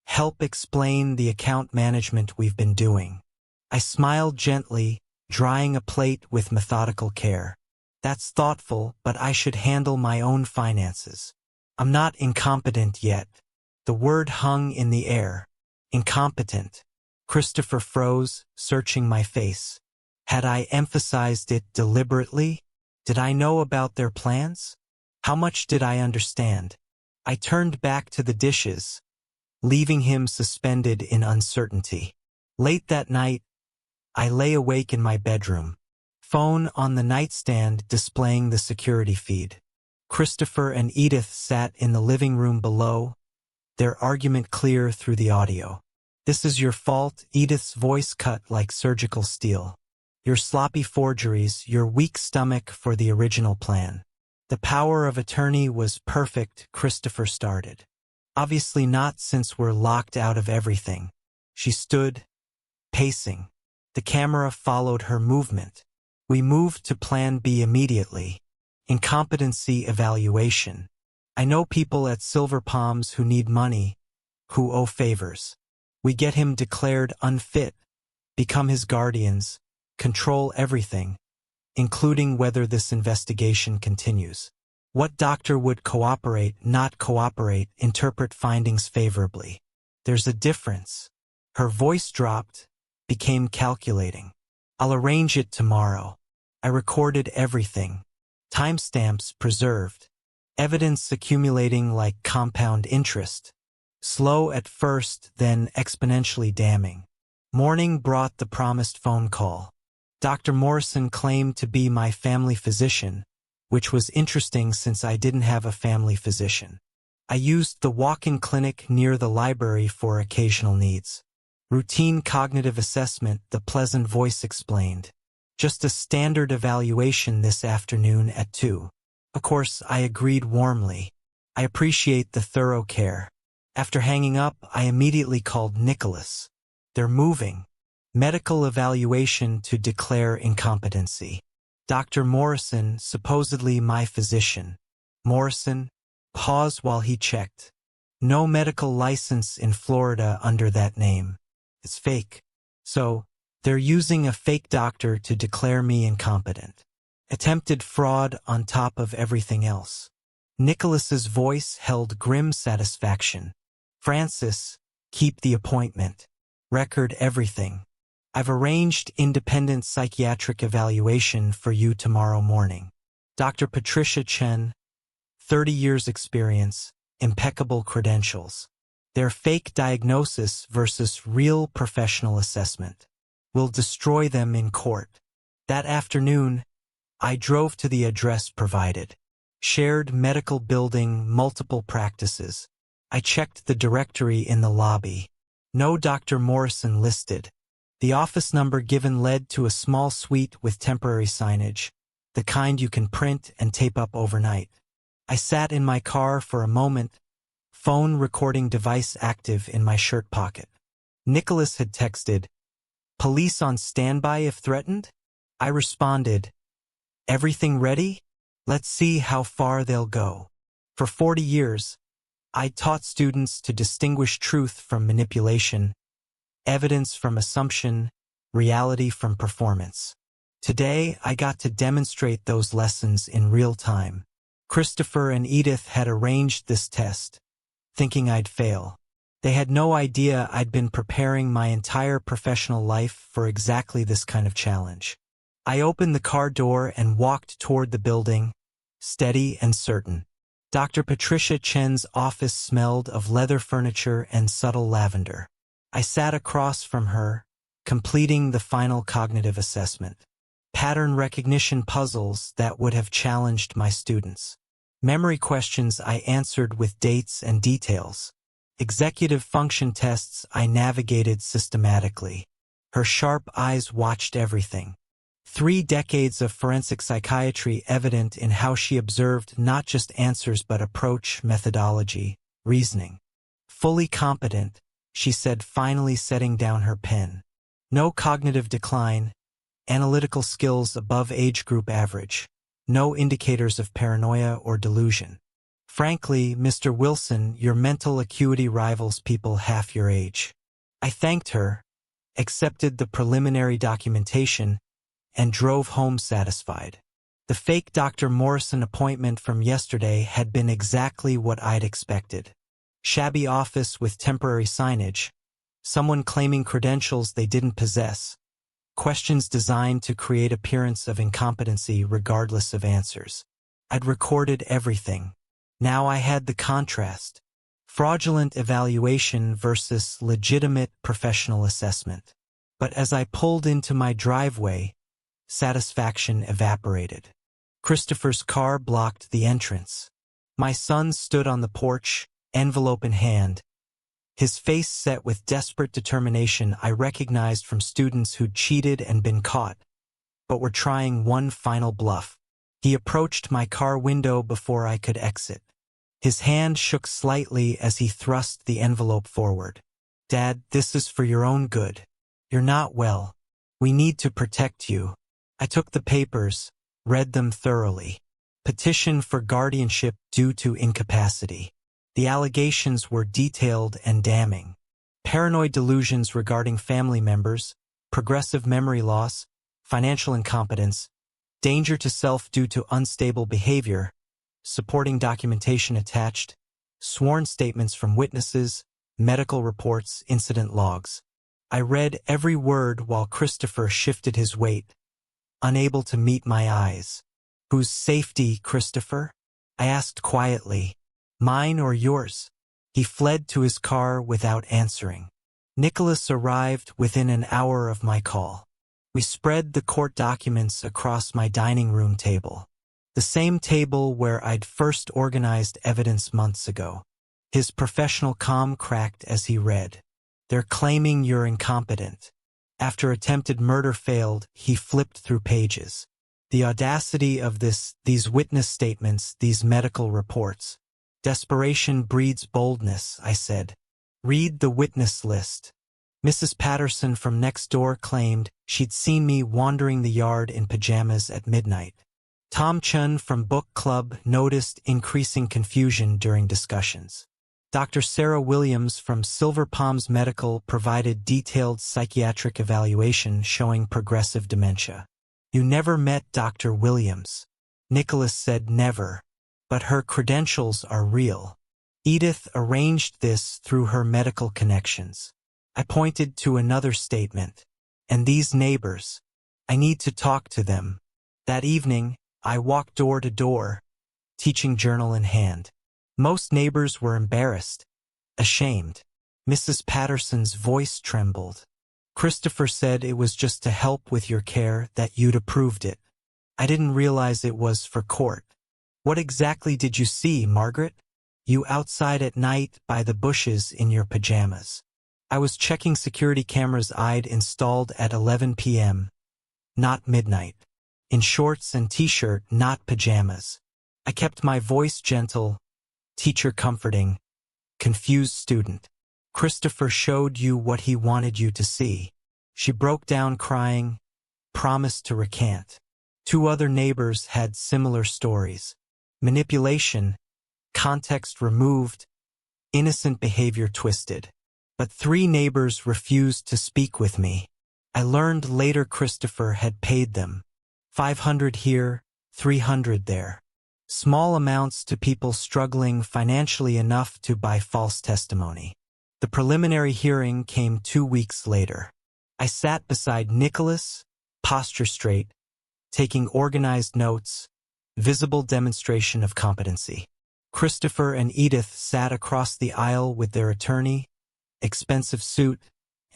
Help explain the account management we've been doing." I smiled gently, drying a plate with methodical care. "That's thoughtful, but I should handle my own finances. I'm not incompetent yet." The word hung in the air. Incompetent. Christopher froze, searching my face. Had I emphasized it deliberately? Did I know about their plans? How much did I understand? I turned back to the dishes, leaving him suspended in uncertainty. Late that night, I lay awake in my bedroom, phone on the nightstand displaying the security feed. Christopher and Edith sat in the living room below, their argument clear through the audio. "This is your fault," Edith's voice cut like surgical steel. "Your sloppy forgeries, your weak stomach for the original plan." "The power of attorney was perfect," Christopher started. "Obviously not, since we're locked out of everything." She stood, pacing. The camera followed her movement. "We moved to Plan B immediately. Incompetency evaluation. I know people at Silver Palms who need money, who owe favors. We get him declared unfit, become his guardians, control everything, including whether this investigation continues. What doctor would cooperate, not cooperate, interpret findings favorably? There's a difference." Her voice dropped, became calculating. "I'll arrange it tomorrow." I recorded everything. Timestamps preserved. Evidence accumulating like compound interest. Slow at first, then exponentially damning. Morning brought the promised phone call. Dr. Morrison claimed to be my family physician, which was interesting since I didn't have a family physician. I used the walk-in clinic near the library for occasional needs. "Routine cognitive assessment," the pleasant voice explained. "Just a standard evaluation this afternoon at 2. Of course, I agreed warmly. I appreciate the thorough care. After hanging up, I immediately called Nicholas. "They're moving. Medical evaluation to declare incompetency. Dr. Morrison, supposedly my physician." "Morrison?" Pause while he checked. "No medical license in Florida under that name. It's fake. So, they're using a fake doctor to declare me incompetent. Attempted fraud on top of everything else." Nicholas's voice held grim satisfaction. "Francis, Keep the appointment. Record everything. I've arranged independent psychiatric evaluation for you tomorrow morning. Dr. Patricia Chen, 30 years experience, impeccable credentials. Their fake diagnosis versus real professional assessment will destroy them in court. That afternoon, I drove to the address provided. Shared medical building, multiple practices. I checked the directory in the lobby. No Dr. Morrison listed. The office number given led to a small suite with temporary signage, the kind you can print and tape up overnight. I sat in my car for a moment, phone recording device active in my shirt pocket. Nicholas had texted, "Police on standby if threatened?" I responded, "Everything ready? Let's see how far they'll go." For 40 years, I taught students to distinguish truth from manipulation, evidence from assumption, reality from performance. Today, I got to demonstrate those lessons in real time. Christopher and Edith had arranged this test, thinking I'd fail. They had no idea I'd been preparing my entire professional life for exactly this kind of challenge. I opened the car door and walked toward the building, steady and certain. Dr. Patricia Chen's office smelled of leather furniture and subtle lavender. I sat across from her, completing the final cognitive assessment. Pattern recognition puzzles that would have challenged my students. Memory questions I answered with dates and details. Executive function tests I navigated systematically. Her sharp eyes watched everything. 3 decades of forensic psychiatry evident in how she observed not just answers but approach, methodology, reasoning. Fully competent, she said, finally setting down her pen. No cognitive decline, analytical skills above age group average, no indicators of paranoia or delusion. Frankly, Mr. Wilson, your mental acuity rivals people half your age. I thanked her, accepted the preliminary documentation, and drove home satisfied. The fake Dr. Morrison appointment from yesterday had been exactly what I'd expected. Shabby office with temporary signage, someone claiming credentials they didn't possess, questions designed to create appearance of incompetency regardless of answers. I'd recorded everything. Now I had the contrast. Fraudulent evaluation versus legitimate professional assessment. But as I pulled into my driveway, satisfaction evaporated. Christopher's car blocked the entrance. My son stood on the porch, envelope in hand, his face set with desperate determination I recognized from students who'd cheated and been caught, but were trying one final bluff. He approached my car window before I could exit. His hand shook slightly as he thrust the envelope forward. "Dad, this is for your own good. You're not well. We need to protect you." I took the papers, read them thoroughly. Petition for guardianship due to incapacity. The allegations were detailed and damning. Paranoid delusions regarding family members, progressive memory loss, financial incompetence, danger to self due to unstable behavior, supporting documentation attached, sworn statements from witnesses, medical reports, incident logs. I read every word while Christopher shifted his weight, unable to meet my eyes. "Whose safety, Christopher?" I asked quietly. "Mine or yours?" He fled to his car without answering. Nicholas arrived within an hour of my call. We spread the court documents across my dining room table. The same table where I'd first organized evidence months ago. His professional calm cracked as he read. "They're claiming you're incompetent." After attempted murder failed, he flipped through pages. The audacity of these witness statements, these medical reports. "Desperation breeds boldness," I said. "Read the witness list." Mrs. Patterson from next door claimed she'd seen me wandering the yard in pajamas at midnight. Tom Chun from book club noticed increasing confusion during discussions. Dr. Sarah Williams from Silver Palms Medical provided detailed psychiatric evaluation showing progressive dementia. "You never met Dr. Williams." Nicholas said never, but her credentials are real. Edith arranged this through her medical connections. I pointed to another statement. And these neighbors. I need to talk to them. That evening, I walked door to door, teaching journal in hand. Most neighbors were embarrassed, ashamed. Mrs. Patterson's voice trembled. Christopher said it was just to help with your care that you'd approved it. I didn't realize it was for court. What exactly did you see, Margaret? You outside at night by the bushes in your pajamas. I was checking security cameras I'd installed at 11 p.m. Not midnight. In shorts and t-shirt, not pajamas. I kept my voice gentle, teacher comforting, confused student. Christopher showed you what he wanted you to see. She broke down crying, promised to recant. 2 other neighbors had similar stories. Manipulation, context removed, innocent behavior twisted. But 3 neighbors refused to speak with me. I learned later Christopher had paid them. 500 here, 300 there. Small amounts to people struggling financially enough to buy false testimony. The preliminary hearing came 2 weeks later. I sat beside Nicholas, posture straight, taking organized notes, visible demonstration of competency. Christopher and Edith sat across the aisle with their attorney, expensive suit,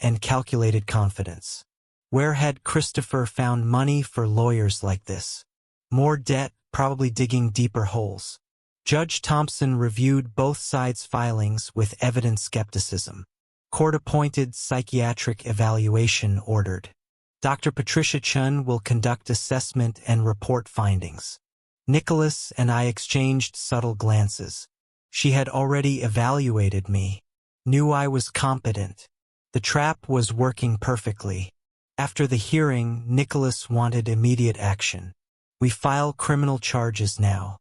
and calculated confidence. Where had Christopher found money for lawyers like this? More debt, probably digging deeper holes. Judge Thompson reviewed both sides' filings with evident skepticism. Court-appointed psychiatric evaluation ordered. Dr. Patricia Chun will conduct assessment and report findings. Nicholas and I exchanged subtle glances. She had already evaluated me, knew I was competent. The trap was working perfectly. After the hearing, Nicholas wanted immediate action. We file criminal charges now.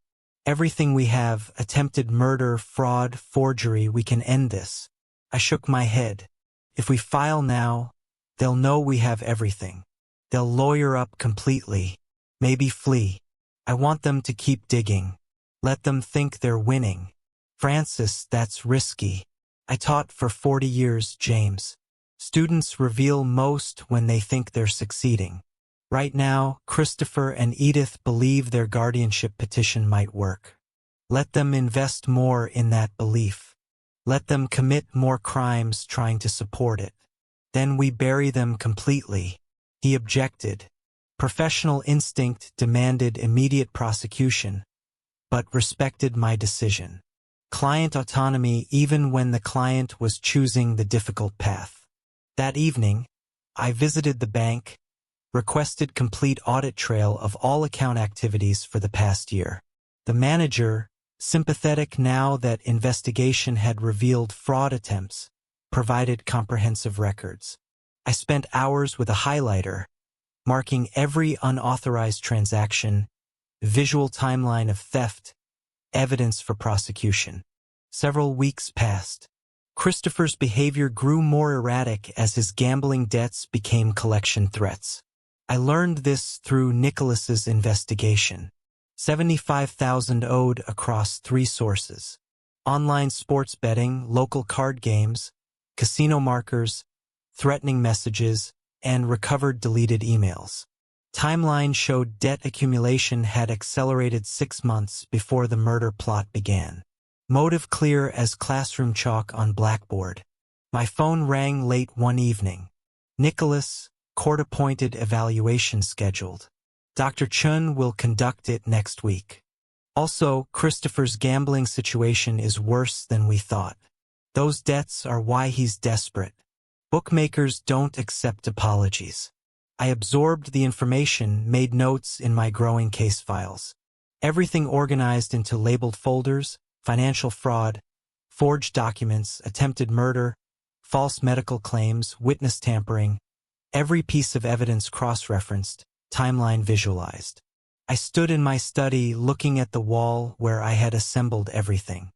Everything we have, attempted murder, fraud, forgery, we can end this. I shook my head. If we file now, they'll know we have everything. They'll lawyer up completely, maybe flee. I want them to keep digging. Let them think they're winning. Francis, that's risky. I taught for 40 years, James. Students reveal most when they think they're succeeding. Right now, Christopher and Edith believe their guardianship petition might work. Let them invest more in that belief. Let them commit more crimes trying to support it. Then we bury them completely. He objected. Professional instinct demanded immediate prosecution, but respected my decision. Client autonomy even when the client was choosing the difficult path. That evening, I visited the bank, requested complete audit trail of all account activities for the past year. The manager, sympathetic now that investigation had revealed fraud attempts, provided comprehensive records. I spent hours with a highlighter, marking every unauthorized transaction, visual timeline of theft, evidence for prosecution. Several weeks passed. Christopher's behavior grew more erratic as his gambling debts became collection threats. I learned this through Nicholas's investigation. $75,000 owed across 3 sources. Online sports betting, local card games, casino markers, threatening messages, and recovered deleted emails. Timeline showed debt accumulation had accelerated 6 months before the murder plot began. Motive clear as classroom chalk on blackboard. My phone rang late one evening. Nicholas, court-appointed evaluation scheduled. Dr. Chun will conduct it next week. Also, Christopher's gambling situation is worse than we thought. Those debts are why he's desperate. Bookmakers don't accept apologies. I absorbed the information, made notes in my growing case files. Everything organized into labeled folders: financial fraud, forged documents, attempted murder, false medical claims, witness tampering. Every piece of evidence cross-referenced, timeline visualized. I stood in my study looking at the wall where I had assembled everything.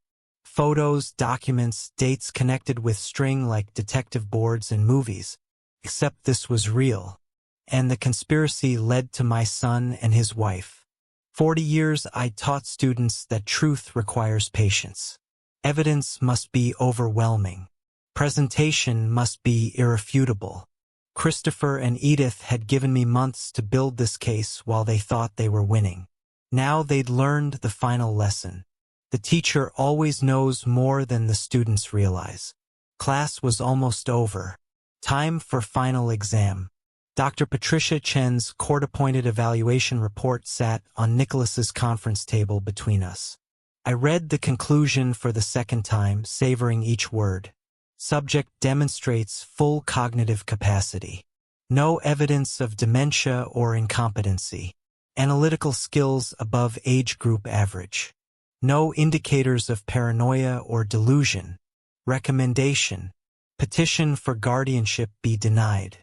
Photos, documents, dates connected with string like detective boards in movies. Except this was real. And the conspiracy led to my son and his wife. 40 years I taught students that truth requires patience. Evidence must be overwhelming. Presentation must be irrefutable. Christopher and Edith had given me months to build this case while they thought they were winning. Now they'd learned the final lesson. The teacher always knows more than the students realize. Class was almost over. Time for final exam. Dr. Patricia Chen's court-appointed evaluation report sat on Nicholas's conference table between us. I read the conclusion for the second time, savoring each word. Subject demonstrates full cognitive capacity. No evidence of dementia or incompetency. Analytical skills above age group average. No indicators of paranoia or delusion. Recommendation. Petition for guardianship be denied.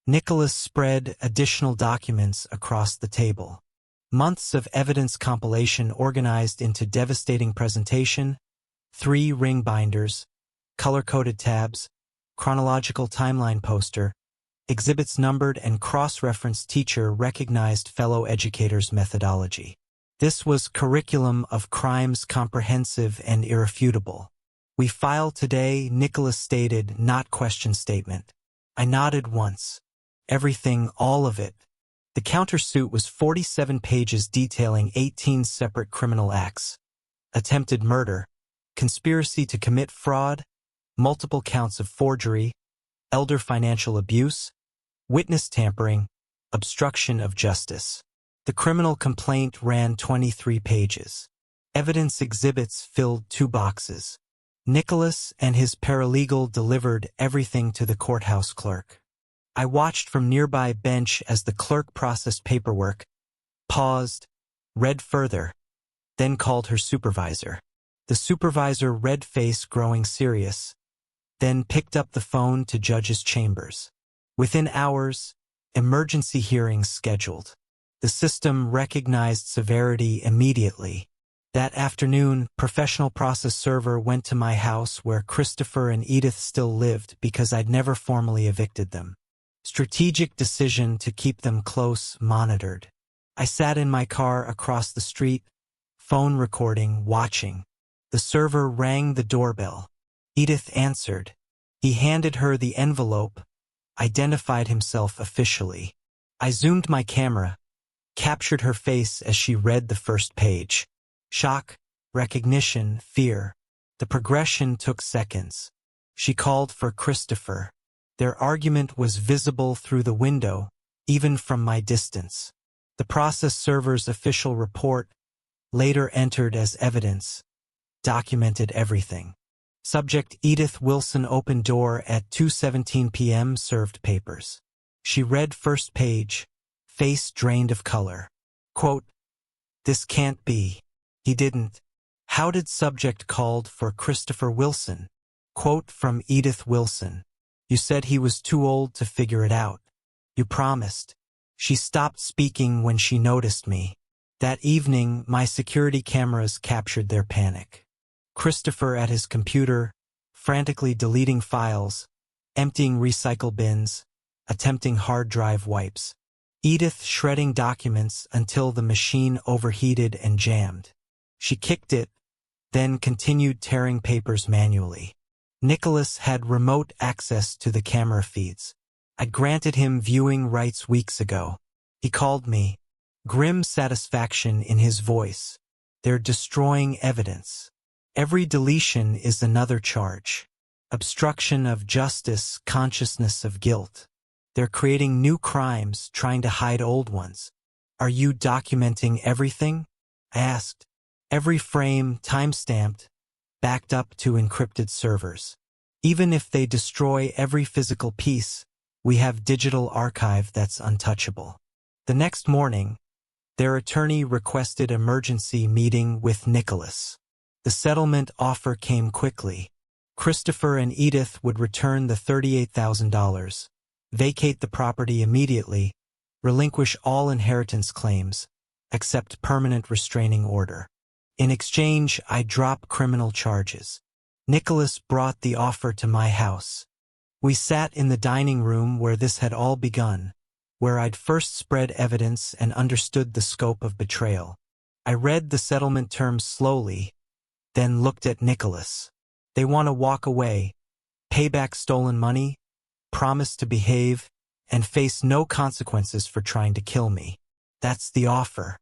Nicholas spread additional documents across the table. Months of evidence compilation organized into devastating presentation, 3 ring binders, color-coded tabs, chronological timeline poster, exhibits numbered and cross-referenced teacher recognized fellow educators' methodology. This was curriculum of crimes comprehensive and irrefutable. We file today, Nicholas stated, not question statement. I nodded once. Everything, all of it. The countersuit was 47 pages detailing 18 separate criminal acts. Attempted murder, conspiracy to commit fraud, multiple counts of forgery, elder financial abuse, witness tampering, obstruction of justice. The criminal complaint ran 23 pages. Evidence exhibits filled 2 boxes. Nicholas and his paralegal delivered everything to the courthouse clerk. I watched from nearby bench as the clerk processed paperwork, paused, read further, then called her supervisor. The supervisor read, face growing serious, then picked up the phone to judge's chambers. Within hours, emergency hearings scheduled. The system recognized severity immediately. That afternoon, professional process server went to my house where Christopher and Edith still lived because I'd never formally evicted them. Strategic decision to keep them close, monitored. I sat in my car across the street, phone recording, watching. The server rang the doorbell. Edith answered. He handed her the envelope, identified himself officially. I zoomed my camera, captured her face as she read the first page. Shock, recognition, fear. The progression took seconds. She called for Christopher. Their argument was visible through the window, even from my distance. The process server's official report, later entered as evidence, documented everything. Subject Edith Wilson opened door at 2:17 p.m. served papers. She read first page, face drained of color. Quote, "This can't be. He didn't. How did subject called for Christopher Wilson?" Quote from Edith Wilson. "You said he was too old to figure it out. You promised." She stopped speaking when she noticed me. That evening, my security cameras captured their panic. Christopher at his computer, frantically deleting files, emptying recycle bins, attempting hard drive wipes. Edith shredding documents until the machine overheated and jammed. She kicked it, then continued tearing papers manually. Nicholas had remote access to the camera feeds. I'd granted him viewing rights weeks ago. He called me, grim satisfaction in his voice. They're destroying evidence. Every deletion is another charge. Obstruction of justice, consciousness of guilt. They're creating new crimes, trying to hide old ones. Are you documenting everything? I asked. Every frame, time-stamped, backed up to encrypted servers. Even if they destroy every physical piece, we have digital archive that's untouchable. The next morning, their attorney requested emergency meeting with Nicholas. The settlement offer came quickly. Christopher and Edith would return the $38,000, vacate the property immediately, relinquish all inheritance claims, accept permanent restraining order. In exchange, I drop criminal charges. Nicholas brought the offer to my house. We sat in the dining room where this had all begun, where I'd first spread evidence and understood the scope of betrayal. I read the settlement terms slowly, then looked at Nicholas. They want to walk away, pay back stolen money, promise to behave, and face no consequences for trying to kill me. That's the offer.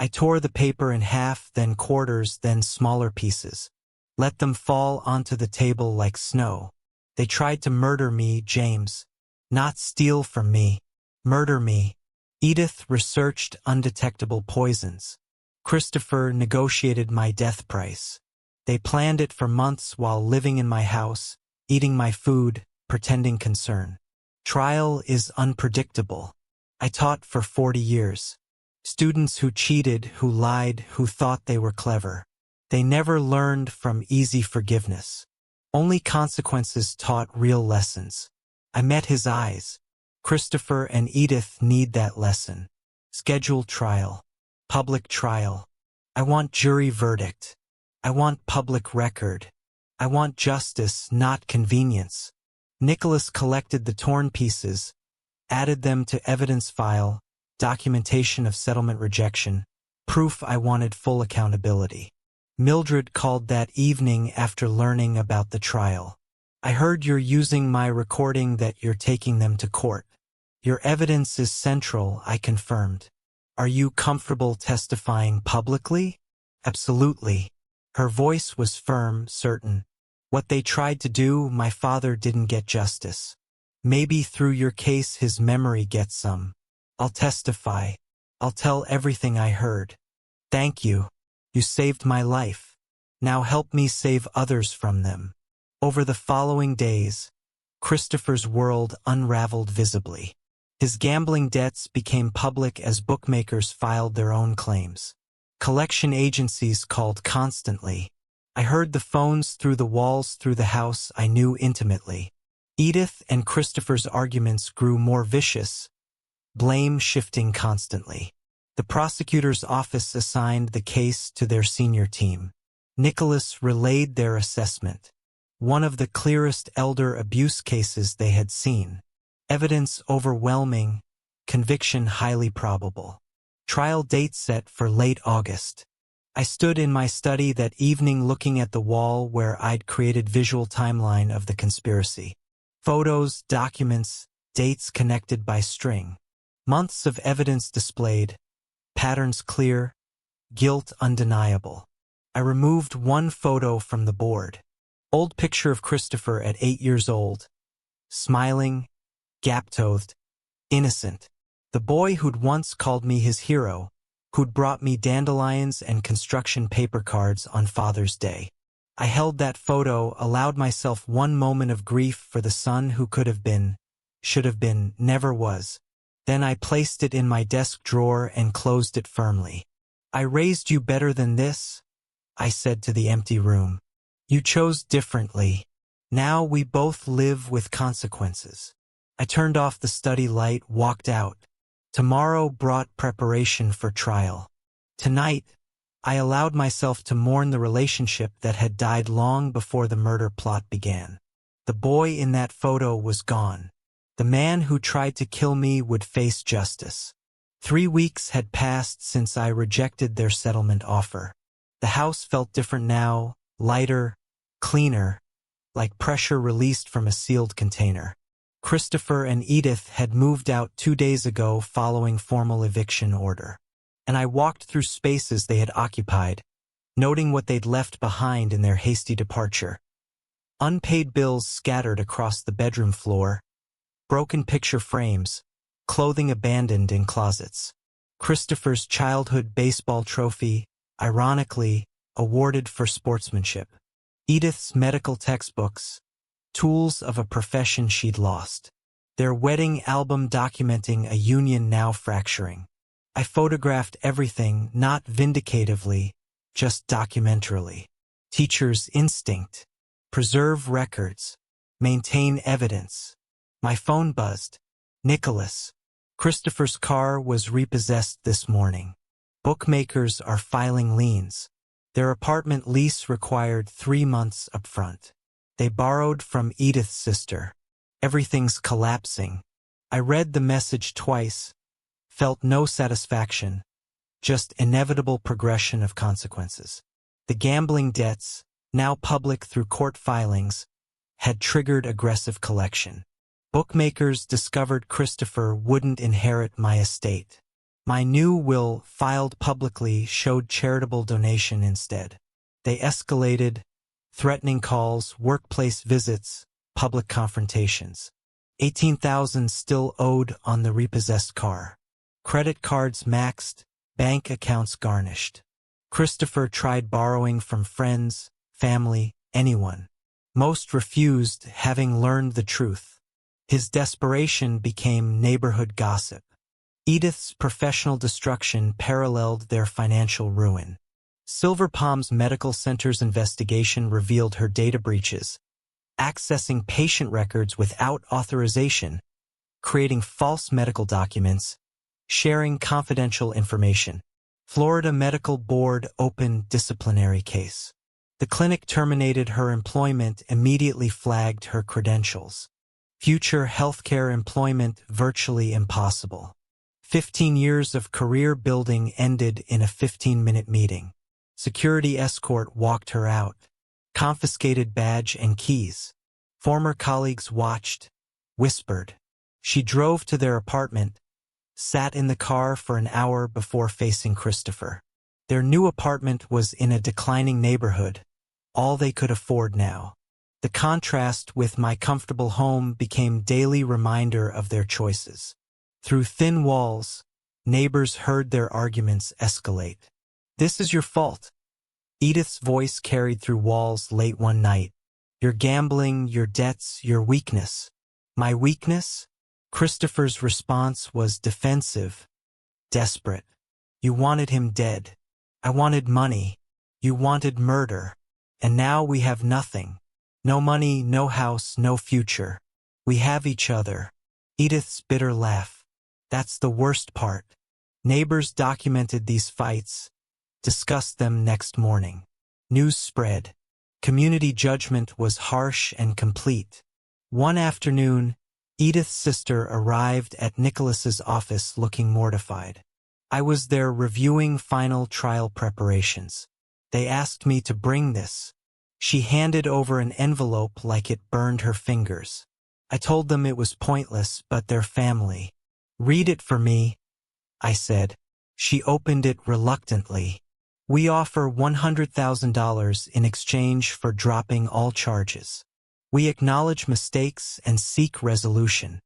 I tore the paper in half, then quarters, then smaller pieces. Let them fall onto the table like snow. They tried to murder me, James. Not steal from me. Murder me. Edith researched undetectable poisons. Christopher negotiated my death price. They planned it for months while living in my house, eating my food, pretending concern. Trial is unpredictable. I taught for 40 years. Students who cheated, who lied, who thought they were clever. They never learned from easy forgiveness. Only consequences taught real lessons. I met his eyes. Christopher and Edith need that lesson. Scheduled trial. Public trial. I want jury verdict. I want public record. I want justice, not convenience. Nicholas collected the torn pieces, added them to evidence file, documentation of settlement rejection, proof I wanted full accountability. Mildred called that evening after learning about the trial. I heard you're using my recording, that you're taking them to court. Your evidence is central, I confirmed. Are you comfortable testifying publicly? Absolutely. Her voice was firm, certain. What they tried to do, my father didn't get justice. Maybe through your case his memory gets some. I'll testify. I'll tell everything I heard. Thank you. You saved my life. Now help me save others from them. Over the following days, Christopher's world unraveled visibly. His gambling debts became public as bookmakers filed their own claims. Collection agencies called constantly. I heard the phones through the walls, through the house I knew intimately. Edith and Christopher's arguments grew more vicious, blame shifting constantly. The prosecutor's office assigned the case to their senior team. Nicholas relayed their assessment. One of the clearest elder abuse cases they had seen. Evidence overwhelming, conviction highly probable. Trial date set for late August. I stood in my study that evening looking at the wall where I'd created visual timeline of the conspiracy. Photos, documents, dates connected by string. Months of evidence displayed, patterns clear, guilt undeniable. I removed one photo from the board. Old picture of Christopher at 8 years old. Smiling, gap-toothed, innocent. The boy who'd once called me his hero, who'd brought me dandelions and construction paper cards on Father's Day. I held that photo, allowed myself one moment of grief for the son who could have been, should have been, never was. Then I placed it in my desk drawer and closed it firmly. I raised you better than this, I said to the empty room. You chose differently. Now we both live with consequences. I turned off the study light, walked out. Tomorrow brought preparation for trial. Tonight, I allowed myself to mourn the relationship that had died long before the murder plot began. The boy in that photo was gone. The man who tried to kill me would face justice. 3 weeks had passed since I rejected their settlement offer. The house felt different now, lighter, cleaner, like pressure released from a sealed container. Christopher and Edith had moved out 2 days ago following formal eviction order. And I walked through spaces they had occupied, noting what they'd left behind in their hasty departure. Unpaid bills scattered across the bedroom floor, broken picture frames, clothing abandoned in closets. Christopher's childhood baseball trophy, ironically, awarded for sportsmanship. Edith's medical textbooks, tools of a profession she'd lost. Their wedding album documenting a union now fracturing. I photographed everything, not vindicatively, just documentarily. Teacher's instinct. Preserve records. Maintain evidence. My phone buzzed. Nicholas. Christopher's car was repossessed this morning. Bookmakers are filing liens. Their apartment lease required 3 months upfront. They borrowed from Edith's sister. Everything's collapsing. I read the message twice, felt no satisfaction, just inevitable progression of consequences. The gambling debts, now public through court filings, had triggered aggressive collection. Bookmakers discovered Christopher wouldn't inherit my estate. My new will, filed publicly, showed charitable donation instead. They escalated, threatening calls, workplace visits, public confrontations. $18,000 still owed on the repossessed car. Credit cards maxed, bank accounts garnished. Christopher tried borrowing from friends, family, anyone. Most refused, having learned the truth. His desperation became neighborhood gossip. Edith's professional destruction paralleled their financial ruin. Silver Palm's Medical Center's investigation revealed her data breaches, accessing patient records without authorization, creating false medical documents, sharing confidential information. Florida Medical Board opened disciplinary case. The clinic terminated her employment, immediately flagged her credentials. Future healthcare employment virtually impossible. 15 years of career building ended in a 15-minute meeting. Security escort walked her out, confiscated badge and keys. Former colleagues watched, whispered. She drove to their apartment, sat in the car for an hour before facing Christopher. Their new apartment was in a declining neighborhood, all they could afford now. The contrast with my comfortable home became daily reminder of their choices. Through thin walls, neighbors heard their arguments escalate. "This is your fault." Edith's voice carried through walls late one night. "Your gambling, your debts, your weakness." My weakness? Christopher's response was defensive, desperate. "You wanted him dead. I wanted money. You wanted murder. And now we have nothing. No money, no house, no future. We have each other." Edith's bitter laugh. "That's the worst part." Neighbors documented these fights, discussed them next morning. News spread. Community judgment was harsh and complete. One afternoon, Edith's sister arrived at Nicholas's office looking mortified. I was there reviewing final trial preparations. "They asked me to bring this." She handed over an envelope like it burned her fingers. I told them it was pointless, but their family. "Read it for me," I said. She opened it reluctantly. "We offer $100,000 in exchange for dropping all charges. We acknowledge mistakes and seek resolution."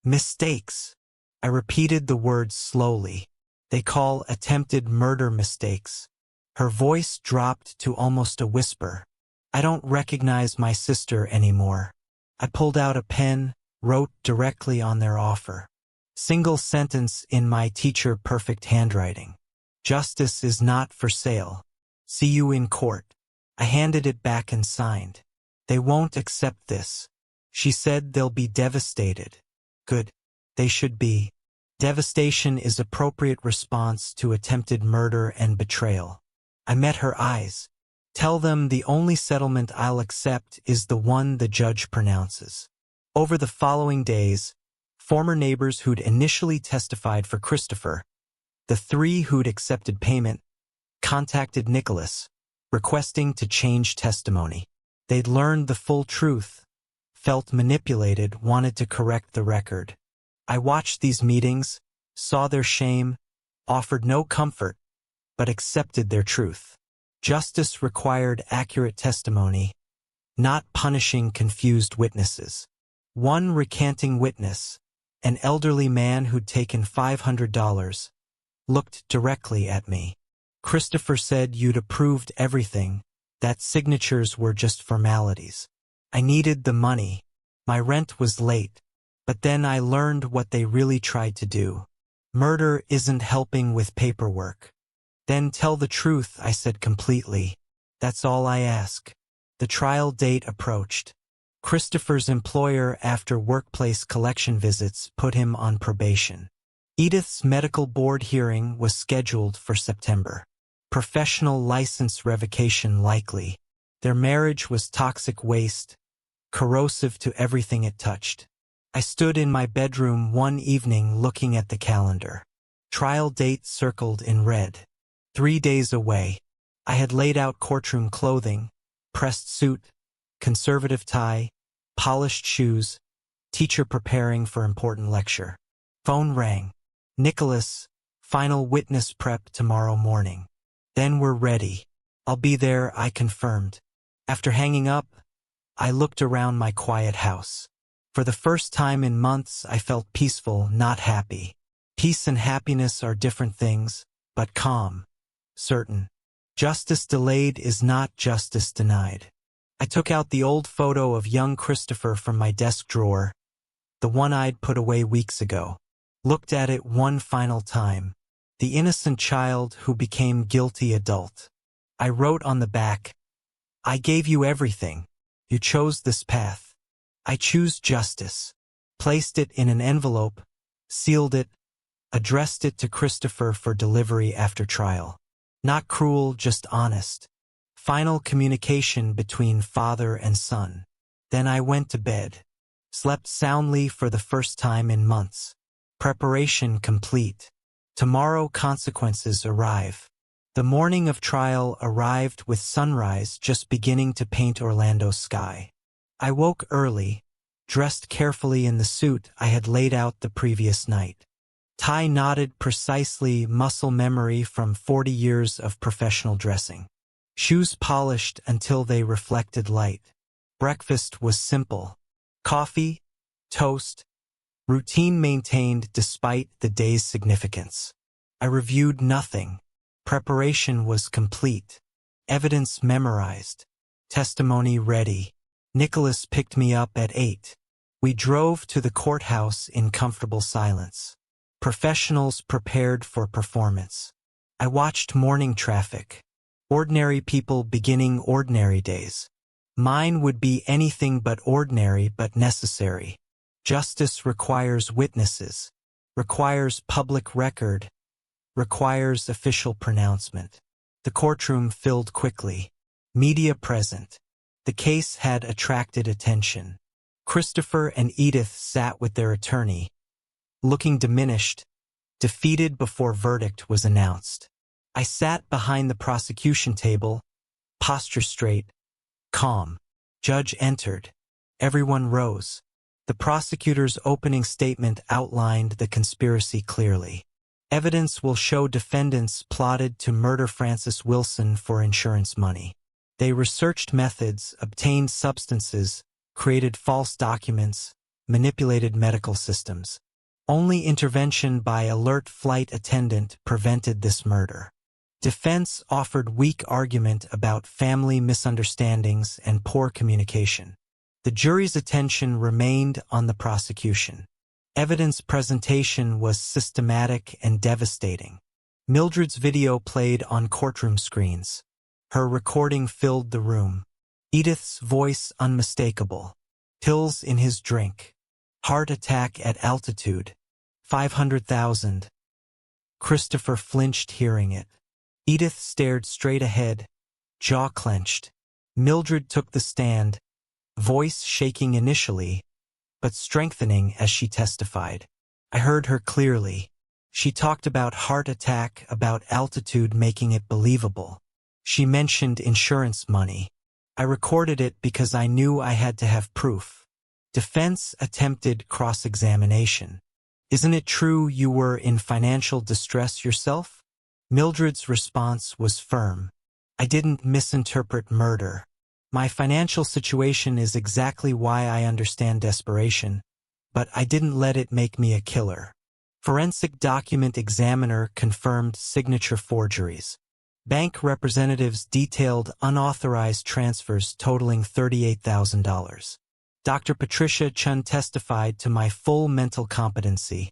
Mistakes. I repeated the words slowly. "They call attempted murder mistakes." Her voice dropped to almost a whisper. "I don't recognize my sister anymore." I pulled out a pen, wrote directly on their offer. Single sentence in my teacher-perfect handwriting. "Justice is not for sale. See you in court." I handed it back and signed. "They won't accept this." She said they'll be devastated. Good. They should be. Devastation is appropriate response to attempted murder and betrayal. I met her eyes. "Tell them the only settlement I'll accept is the one the judge pronounces." Over the following days, former neighbors who'd initially testified for Christopher, the 3 who'd accepted payment, contacted Nicholas, requesting to change testimony. They'd learned the full truth, felt manipulated, wanted to correct the record. I watched these meetings, saw their shame, offered no comfort, but accepted their truth. Justice required accurate testimony, not punishing confused witnesses. One recanting witness, an elderly man who'd taken $500, looked directly at me. "Christopher said you'd approved everything, that signatures were just formalities." I needed the money. My rent was late. But then I learned what they really tried to do. Murder isn't helping with paperwork. "Then tell the truth," I said completely. "That's all I ask." The trial date approached. Christopher's employer, after workplace collection visits, put him on probation. Edith's medical board hearing was scheduled for September. Professional license revocation likely. Their marriage was toxic waste, corrosive to everything it touched. I stood in my bedroom one evening looking at the calendar. Trial date circled in red. 3 days away. I had laid out courtroom clothing, pressed suit, conservative tie, polished shoes, teacher preparing for important lecture. Phone rang. Nicholas, final witness prep tomorrow morning. Then we're ready. I'll be there, I confirmed. After hanging up, I looked around my quiet house. For the first time in months, I felt peaceful, not happy. Peace and happiness are different things, but calm, certain. Justice delayed is not justice denied. I took out the old photo of young Christopher from my desk drawer, the one I'd put away weeks ago. Looked at it one final time. The innocent child who became guilty adult. I wrote on the back, I gave you everything. You chose this path. I choose justice. Placed it in an envelope, sealed it, addressed it to Christopher for delivery after trial. Not cruel, just honest. Final communication between father and son. Then I went to bed. Slept soundly for the first time in months. Preparation complete. Tomorrow consequences arrive. The morning of trial arrived with sunrise just beginning to paint Orlando's sky. I woke early, dressed carefully in the suit I had laid out the previous night. Tie knotted precisely, muscle memory from 40 years of professional dressing. Shoes polished until they reflected light. Breakfast was simple. Coffee, toast, routine maintained despite the day's significance. I reviewed nothing. Preparation was complete. Evidence memorized. Testimony ready. Nicholas picked me up at 8. We drove to the courthouse in comfortable silence. Professionals prepared for performance. I watched morning traffic. Ordinary people beginning ordinary days. Mine would be anything but ordinary but necessary. Justice requires witnesses, requires public record, requires official pronouncement. The courtroom filled quickly. Media present. The case had attracted attention. Christopher and Edith sat with their attorney, looking diminished, defeated before verdict was announced. I sat behind the prosecution table, posture straight, calm. Judge entered. Everyone rose. The prosecutor's opening statement outlined the conspiracy clearly. Evidence will show defendants plotted to murder Francis Wilson for insurance money. They researched methods, obtained substances, created false documents, manipulated medical systems. Only intervention by alert flight attendant prevented this murder. Defense offered weak argument about family misunderstandings and poor communication. The jury's attention remained on the prosecution. Evidence presentation was systematic and devastating. Mildred's video played on courtroom screens. Her recording filled the room. Edith's voice unmistakable. Pills in his drink. Heart attack at altitude. 500,000. Christopher flinched hearing it. Edith stared straight ahead, jaw clenched. Mildred took the stand, voice shaking initially, but strengthening as she testified. I heard her clearly. She talked about heart attack, about altitude, making it believable. She mentioned insurance money. I recorded it because I knew I had to have proof. Defense attempted cross-examination. Isn't it true you were in financial distress yourself? Mildred's response was firm. I didn't misinterpret murder. My financial situation is exactly why I understand desperation, but I didn't let it make me a killer. Forensic document examiner confirmed signature forgeries. Bank representatives detailed unauthorized transfers totaling $38,000. Dr. Patricia Chun testified to my full mental competency,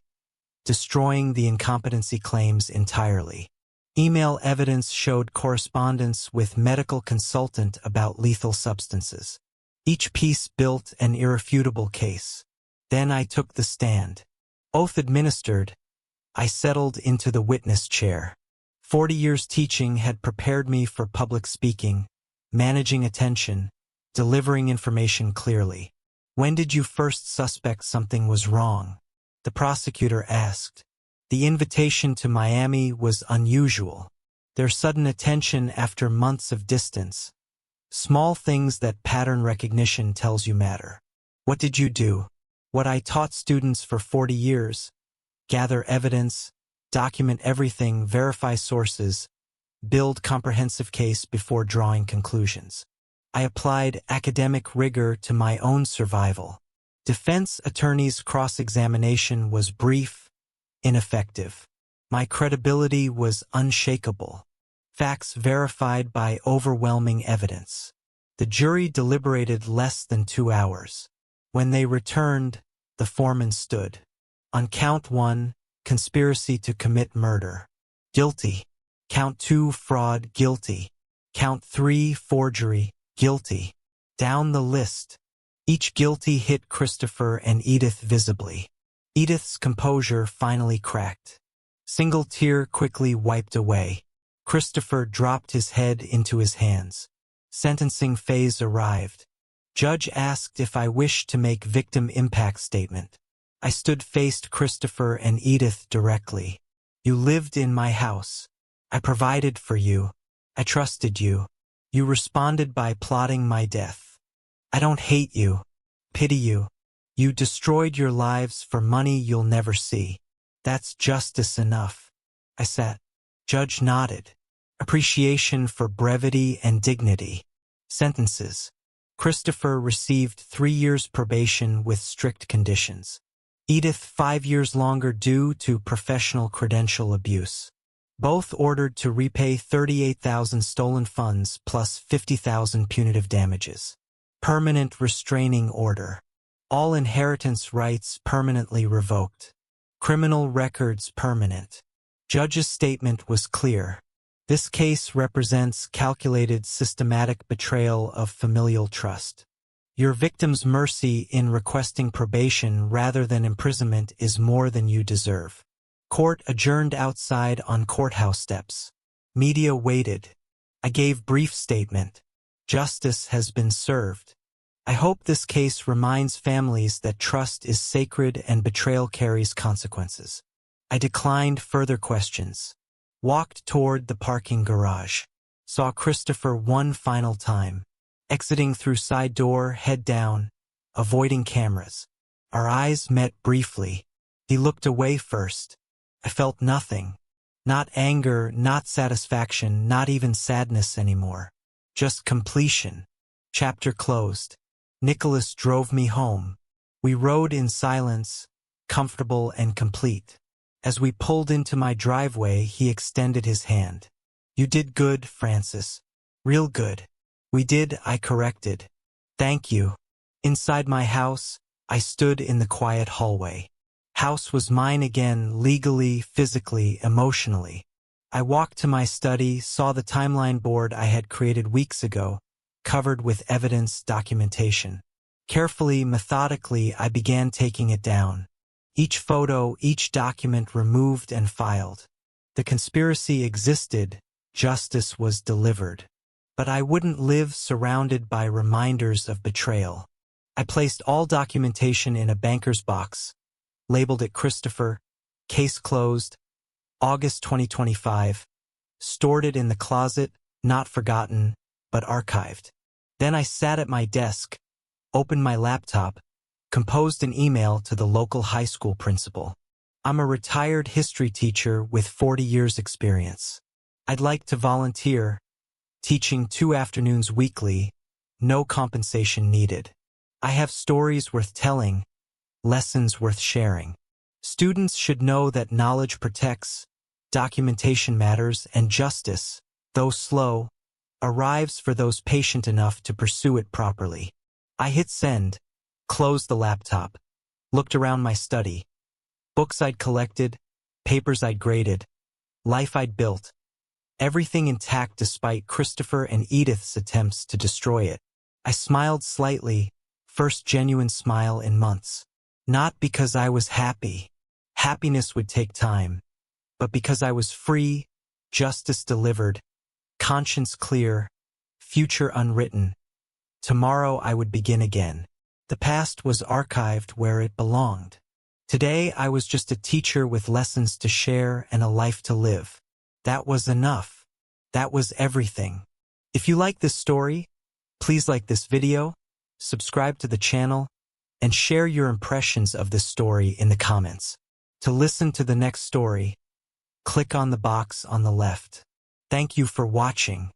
destroying the incompetency claims entirely. Email evidence showed correspondence with medical consultant about lethal substances. Each piece built an irrefutable case. Then I took the stand. Oath administered, I settled into the witness chair. 40 years teaching had prepared me for public speaking, managing attention, delivering information clearly. When did you first suspect something was wrong? The prosecutor asked. The invitation to Miami was unusual. Their sudden attention after months of distance. Small things that pattern recognition tells you matter. What did you do? What I taught students for 40 years. Gather evidence, document everything, verify sources, build comprehensive case before drawing conclusions. I applied academic rigor to my own survival. Defense attorneys' cross-examination was brief, ineffective. My credibility was unshakable. Facts verified by overwhelming evidence. The jury deliberated less than 2 hours. When they returned, the foreman stood. On count 1, conspiracy to commit murder. Guilty. Count 2, fraud, guilty. Count 3, forgery, guilty. Down the list. Each guilty hit Christopher and Edith visibly. Edith's composure finally cracked. Single tear quickly wiped away. Christopher dropped his head into his hands. Sentencing phase arrived. Judge asked if I wished to make victim impact statement. I faced Christopher and Edith directly. You lived in my house. I provided for you. I trusted you. You responded by plotting my death. I don't hate you. Pity you. You destroyed your lives for money you'll never see. That's justice enough. I sat. Judge nodded. Appreciation for brevity and dignity. Sentences. Christopher received 3 years probation with strict conditions. Edith 5 years longer due to professional credential abuse. Both ordered to repay $38,000 stolen funds plus $50,000 punitive damages. Permanent restraining order. All inheritance rights permanently revoked. Criminal records permanent. Judge's statement was clear. This case represents calculated systematic betrayal of familial trust. Your victim's mercy in requesting probation rather than imprisonment is more than you deserve. Court adjourned outside on courthouse steps. Media waited. I gave brief statement. Justice has been served. I hope this case reminds families that trust is sacred and betrayal carries consequences. I declined further questions. Walked toward the parking garage. Saw Christopher one final time. Exiting through side door, head down, avoiding cameras. Our eyes met briefly. He looked away first. I felt nothing. Not anger, not satisfaction, not even sadness anymore. Just completion. Chapter closed. Nicholas drove me home. We rode in silence, comfortable and complete. As we pulled into my driveway, he extended his hand. You did good, Francis. Real good. We did, I corrected. Thank you. Inside my house, I stood in the quiet hallway. House was mine again, legally, physically, emotionally. I walked to my study, saw the timeline board I had created weeks ago, covered with evidence documentation. Carefully, methodically, I began taking it down. Each photo, each document removed and filed. The conspiracy existed, justice was delivered. But I wouldn't live surrounded by reminders of betrayal. I placed all documentation in a banker's box, labeled it Christopher, case closed, August 2025, stored it in the closet, not forgotten, but archived. Then I sat at my desk, opened my laptop, composed an email to the local high school principal. I'm a retired history teacher with 40 years experience. I'd like to volunteer, teaching 2 afternoons weekly, no compensation needed. I have stories worth telling, lessons worth sharing. Students should know that knowledge protects, documentation matters, and justice, though slow, arrives for those patient enough to pursue it properly. I hit send, closed the laptop, looked around my study. Books I'd collected, papers I'd graded, life I'd built. Everything intact despite Christopher and Edith's attempts to destroy it. I smiled slightly, first genuine smile in months. Not because I was happy. Happiness would take time. But because I was free, justice delivered, conscience clear, future unwritten. Tomorrow I would begin again. The past was archived where it belonged. Today I was just a teacher with lessons to share and a life to live. That was enough. That was everything. If you like this story, Please like this video, subscribe to the channel, and share your impressions of this story in the comments. To listen to the next story, click on the box on the left. Thank you for watching.